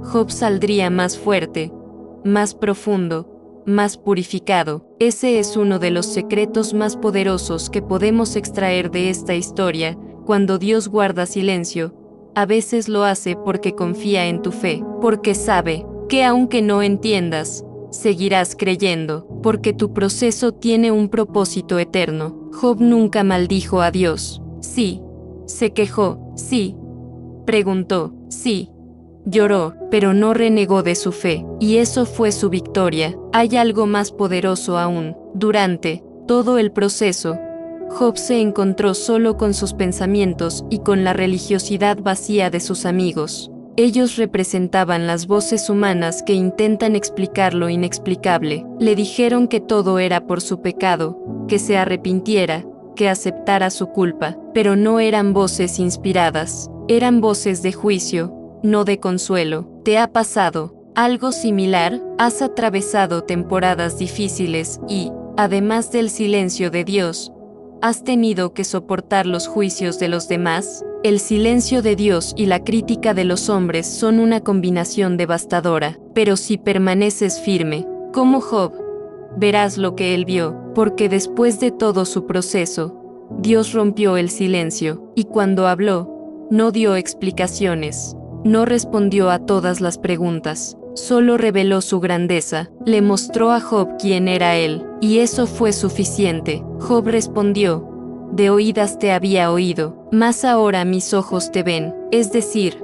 Job saldría más fuerte, más profundo, más purificado. Ese es uno de los secretos más poderosos que podemos extraer de esta historia. Cuando Dios guarda silencio, a veces lo hace porque confía en tu fe, porque sabe que aunque no entiendas, seguirás creyendo, porque tu proceso tiene un propósito eterno. Job nunca maldijo a Dios. Sí. Se quejó. Sí. Preguntó. Sí. Lloró, pero no renegó de su fe, y eso fue su victoria. Hay algo más poderoso aún. Durante todo el proceso, Job se encontró solo con sus pensamientos y con la religiosidad vacía de sus amigos. Ellos representaban las voces humanas que intentan explicar lo inexplicable. Le dijeron que todo era por su pecado, que se arrepintiera, que aceptara su culpa, pero no eran voces inspiradas, eran voces de juicio, no de consuelo. ¿Te ha pasado algo similar? ¿Has atravesado temporadas difíciles y, además del silencio de Dios, has tenido que soportar los juicios de los demás? El silencio de Dios y la crítica de los hombres son una combinación devastadora, pero si permaneces firme, como Job, verás lo que él vio, porque después de todo su proceso, Dios rompió el silencio, y cuando habló, no dio explicaciones, no respondió a todas las preguntas, solo reveló su grandeza, le mostró a Job quién era él, y eso fue suficiente. Job respondió: de oídas te había oído, mas ahora mis ojos te ven. Es decir,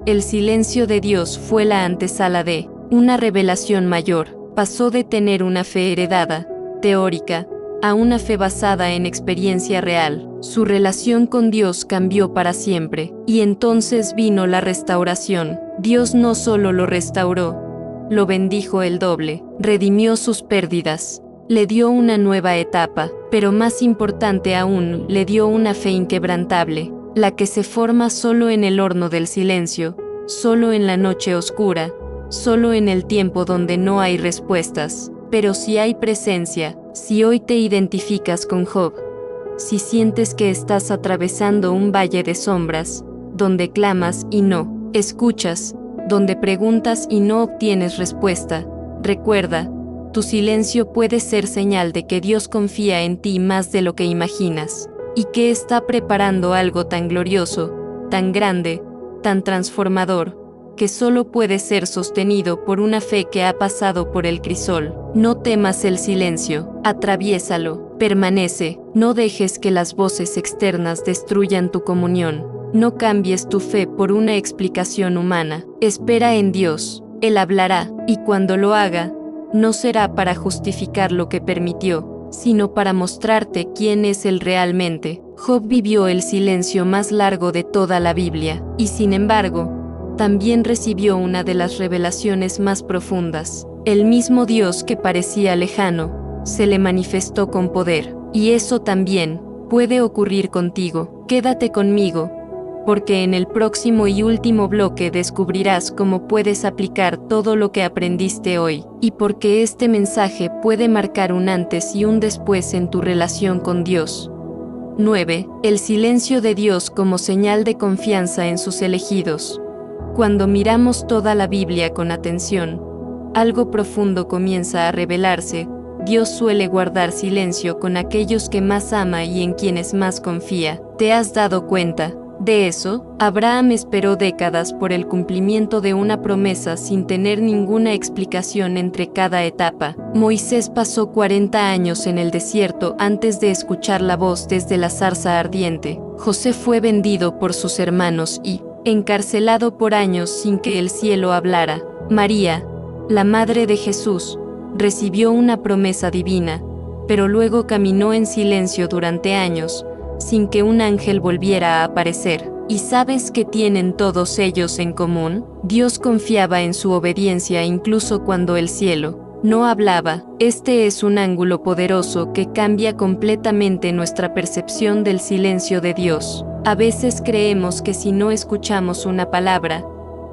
el silencio de Dios fue la antesala de una revelación mayor. Pasó de tener una fe heredada, teórica, a una fe basada en experiencia real. Su relación con Dios cambió para siempre, y entonces vino la restauración. Dios no solo lo restauró, lo bendijo el doble, redimió sus pérdidas, le dio una nueva etapa, pero más importante aún, le dio una fe inquebrantable, la que se forma solo en el horno del silencio, solo en la noche oscura, solo en el tiempo donde no hay respuestas. Pero si hay presencia, si hoy te identificas con Job, si sientes que estás atravesando un valle de sombras, donde clamas y no escuchas, donde preguntas y no obtienes respuesta, recuerda, tu silencio puede ser señal de que Dios confía en ti más de lo que imaginas, y que está preparando algo tan glorioso, tan grande, tan transformador, que solo puede ser sostenido por una fe que ha pasado por el crisol. No temas el silencio, atraviésalo, permanece, no dejes que las voces externas destruyan tu comunión, no cambies tu fe por una explicación humana, espera en Dios, Él hablará, y cuando lo haga, no será para justificar lo que permitió, sino para mostrarte quién es Él realmente. Job vivió el silencio más largo de toda la Biblia, y sin embargo, también recibió una de las revelaciones más profundas. El mismo Dios que parecía lejano, se le manifestó con poder, y eso también puede ocurrir contigo. Quédate conmigo, porque en el próximo y último bloque descubrirás cómo puedes aplicar todo lo que aprendiste hoy, y porque este mensaje puede marcar un antes y un después en tu relación con Dios. 9. El silencio de Dios como señal de confianza en sus elegidos. Cuando miramos toda la Biblia con atención, algo profundo comienza a revelarse. Dios suele guardar silencio con aquellos que más ama y en quienes más confía. ¿Te has dado cuenta de eso? Abraham esperó décadas por el cumplimiento de una promesa sin tener ninguna explicación entre cada etapa. Moisés pasó 40 años en el desierto antes de escuchar la voz desde la zarza ardiente. José fue vendido por sus hermanos y encarcelado por años sin que el cielo hablara. María, la madre de Jesús, recibió una promesa divina, pero luego caminó en silencio durante años, sin que un ángel volviera a aparecer. ¿Y sabes qué tienen todos ellos en común? Dios confiaba en su obediencia incluso cuando el cielo no hablaba. Este es un ángulo poderoso que cambia completamente nuestra percepción del silencio de Dios. A veces creemos que si no escuchamos una palabra,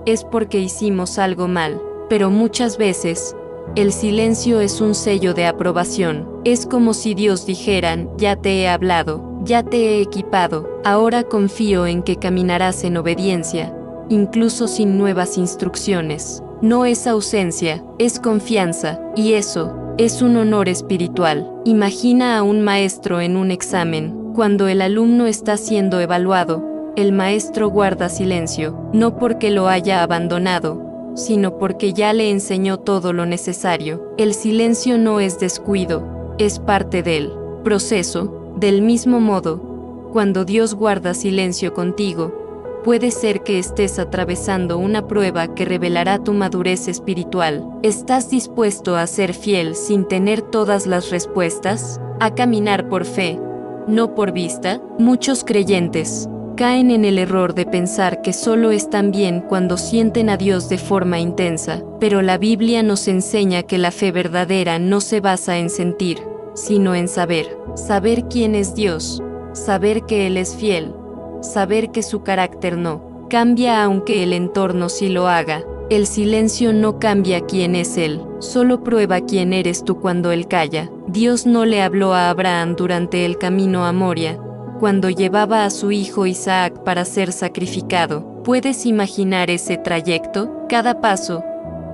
es porque hicimos algo mal, pero muchas veces, el silencio es un sello de aprobación. Es como si Dios dijera: ya te he hablado, ya te he equipado, ahora confío en que caminarás en obediencia, incluso sin nuevas instrucciones. No es ausencia, es confianza, y eso es un honor espiritual. Imagina a un maestro en un examen. Cuando el alumno está siendo evaluado, el maestro guarda silencio, no porque lo haya abandonado, sino porque ya le enseñó todo lo necesario. El silencio no es descuido, es parte del proceso. Del mismo modo, cuando Dios guarda silencio contigo, puede ser que estés atravesando una prueba que revelará tu madurez espiritual. ¿Estás dispuesto a ser fiel sin tener todas las respuestas? A caminar por fe, no por vista. Muchos creyentes caen en el error de pensar que solo están bien cuando sienten a Dios de forma intensa, pero la Biblia nos enseña que la fe verdadera no se basa en sentir, sino en saber. Saber quién es Dios, saber que Él es fiel, saber que su carácter no cambia aunque el entorno sí lo haga. El silencio no cambia quién es Él, solo prueba quién eres tú cuando Él calla. Dios no le habló a Abraham durante el camino a Moria, cuando llevaba a su hijo Isaac para ser sacrificado. ¿Puedes imaginar ese trayecto? Cada paso,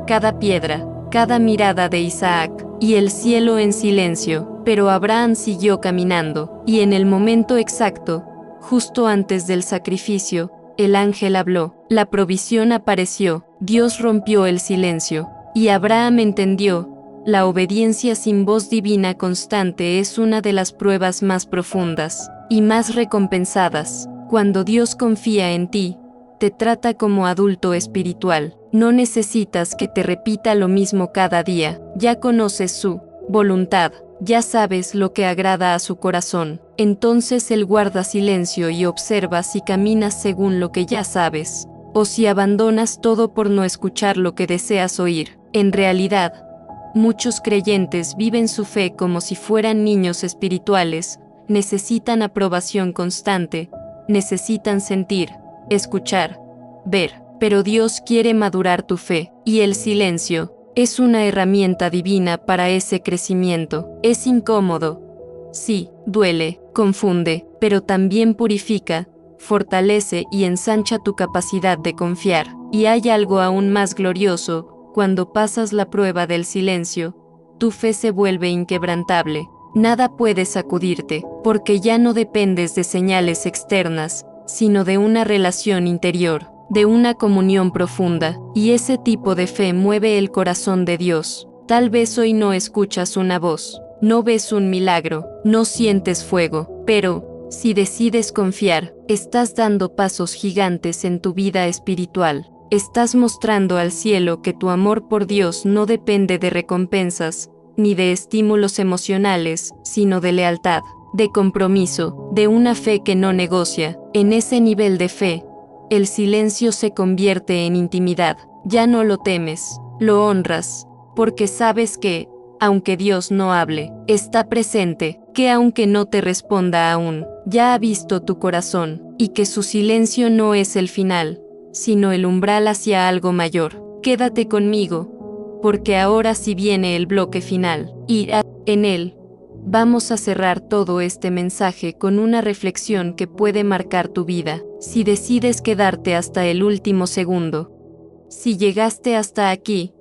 cada piedra, cada mirada de Isaac, y el cielo en silencio. Pero Abraham siguió caminando, y en el momento exacto, justo antes del sacrificio, el ángel habló, la provisión apareció, Dios rompió el silencio, y Abraham entendió. La obediencia sin voz divina constante es una de las pruebas más profundas y más recompensadas. Cuando Dios confía en ti, te trata como adulto espiritual. No necesitas que te repita lo mismo cada día. Ya conoces su voluntad, ya sabes lo que agrada a su corazón. Entonces Él guarda silencio y observa si caminas según lo que ya sabes, o si abandonas todo por no escuchar lo que deseas oír. En realidad, muchos creyentes viven su fe como si fueran niños espirituales. Necesitan aprobación constante, necesitan sentir, escuchar, ver, pero Dios quiere madurar tu fe, y el silencio es una herramienta divina para ese crecimiento. Es incómodo, sí, duele, confunde, pero también purifica, fortalece y ensancha tu capacidad de confiar. Y hay algo aún más glorioso: cuando pasas la prueba del silencio, tu fe se vuelve inquebrantable. Nada puede sacudirte, porque ya no dependes de señales externas, sino de una relación interior, de una comunión profunda, y ese tipo de fe mueve el corazón de Dios. Tal vez hoy no escuchas una voz, no ves un milagro, no sientes fuego, pero, si decides confiar, estás dando pasos gigantes en tu vida espiritual. Estás mostrando al cielo que tu amor por Dios no depende de recompensas, ni de estímulos emocionales, sino de lealtad, de compromiso, de una fe que no negocia. En ese nivel de fe, el silencio se convierte en intimidad. Ya no lo temes, lo honras, porque sabes que, aunque Dios no hable, está presente, que aunque no te responda aún, ya ha visto tu corazón, y que su silencio no es el final, sino el umbral hacia algo mayor. Quédate conmigo, porque ahora sí viene el bloque final, y en él vamos a cerrar todo este mensaje con una reflexión que puede marcar tu vida, si decides quedarte hasta el último segundo. Si llegaste hasta aquí,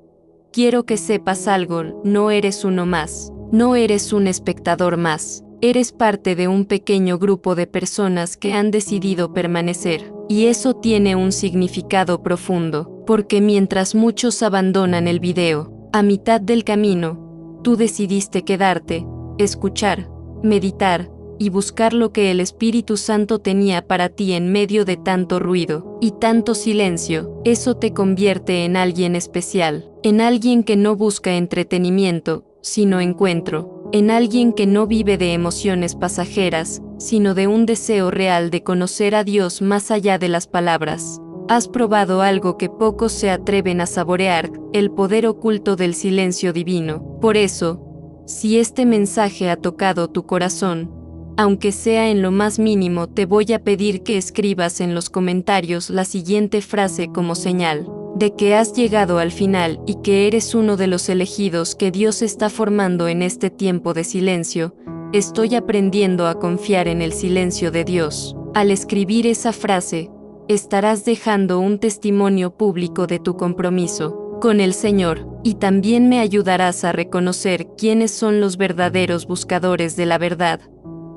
quiero que sepas algo: no eres uno más, No eres un espectador más. Eres parte de un pequeño grupo de personas que han decidido permanecer. Y eso tiene un significado profundo, porque mientras muchos abandonan el video, a mitad del camino, tú decidiste quedarte, escuchar, meditar, y buscar lo que el Espíritu Santo tenía para ti en medio de tanto ruido y tanto silencio. Eso te convierte en alguien especial, en alguien que no busca entretenimiento, sino encuentro, en alguien que no vive de emociones pasajeras, sino de un deseo real de conocer a Dios más allá de las palabras. Has probado algo que pocos se atreven a saborear, el poder oculto del silencio divino. Por eso, si este mensaje ha tocado tu corazón, aunque sea en lo más mínimo, te voy a pedir que escribas en los comentarios la siguiente frase como señal de que has llegado al final y que eres uno de los elegidos que Dios está formando en este tiempo de silencio. Estoy aprendiendo a confiar en el silencio de Dios. Al escribir esa frase, estarás dejando un testimonio público de tu compromiso con el Señor, y también me ayudarás a reconocer quiénes son los verdaderos buscadores de la verdad,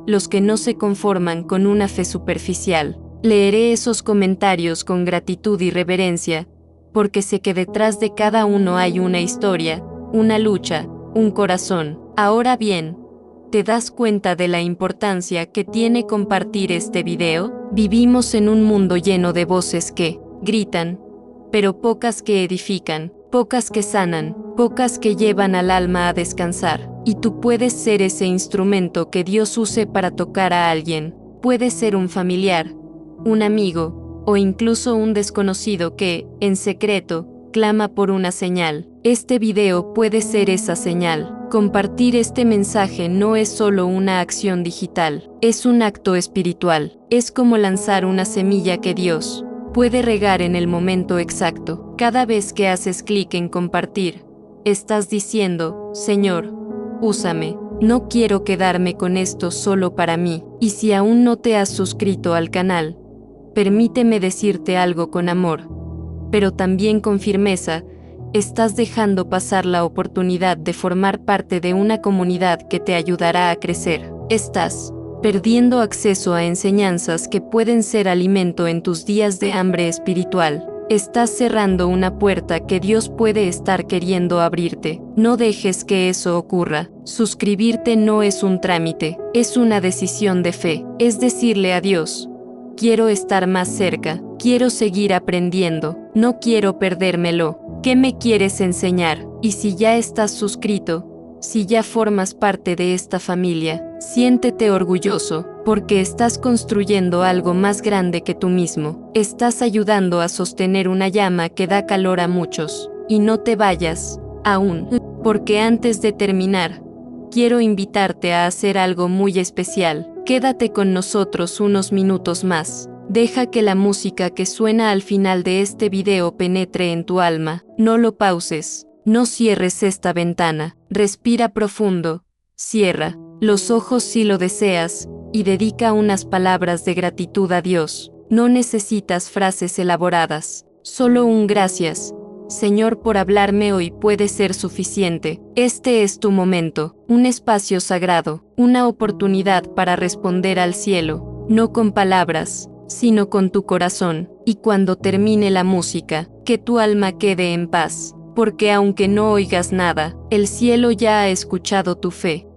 los que no se conforman con una fe superficial. Leeré esos comentarios con gratitud y reverencia, porque sé que detrás de cada uno hay una historia, una lucha, un corazón. Ahora bien, ¿te das cuenta de la importancia que tiene compartir este video? Vivimos en un mundo lleno de voces que gritan, pero pocas que edifican, pocas que sanan, pocas que llevan al alma a descansar. Y tú puedes ser ese instrumento que Dios use para tocar a alguien. Puede ser un familiar, un amigo, o incluso un desconocido que, en secreto, clama por una señal. Este video puede ser esa señal. Compartir este mensaje no es solo una acción digital, es un acto espiritual. Es como lanzar una semilla que Dios puede regar en el momento exacto. Cada vez que haces clic en compartir, estás diciendo, Señor, úsame. No quiero quedarme con esto solo para mí. Y si aún no te has suscrito al canal, permíteme decirte algo con amor, pero también con firmeza. Estás dejando pasar la oportunidad de formar parte de una comunidad que te ayudará a crecer. Estás perdiendo acceso a enseñanzas que pueden ser alimento en tus días de hambre espiritual. Estás cerrando una puerta que Dios puede estar queriendo abrirte. No dejes que eso ocurra. Suscribirte no es un trámite, es una decisión de fe. Es decirle a Dios, quiero estar más cerca, quiero seguir aprendiendo, no quiero perdérmelo. ¿Qué me quieres enseñar? Y si ya estás suscrito, si ya formas parte de esta familia, siéntete orgulloso, porque estás construyendo algo más grande que tú mismo. Estás ayudando a sostener una llama que da calor a muchos. Y no te vayas, aún, porque antes de terminar, quiero invitarte a hacer algo muy especial. Quédate con nosotros unos minutos más. Deja que la música que suena al final de este video penetre en tu alma. No lo pauses. No cierres esta ventana. Respira profundo. Cierra los ojos si lo deseas, y dedica unas palabras de gratitud a Dios. No necesitas frases elaboradas. Solo un gracias, Señor, por hablarme hoy puede ser suficiente. Este es tu momento, un espacio sagrado, una oportunidad para responder al cielo, no con palabras, sino con tu corazón. Y cuando termine la música, que tu alma quede en paz, porque aunque no oigas nada, el cielo ya ha escuchado tu fe.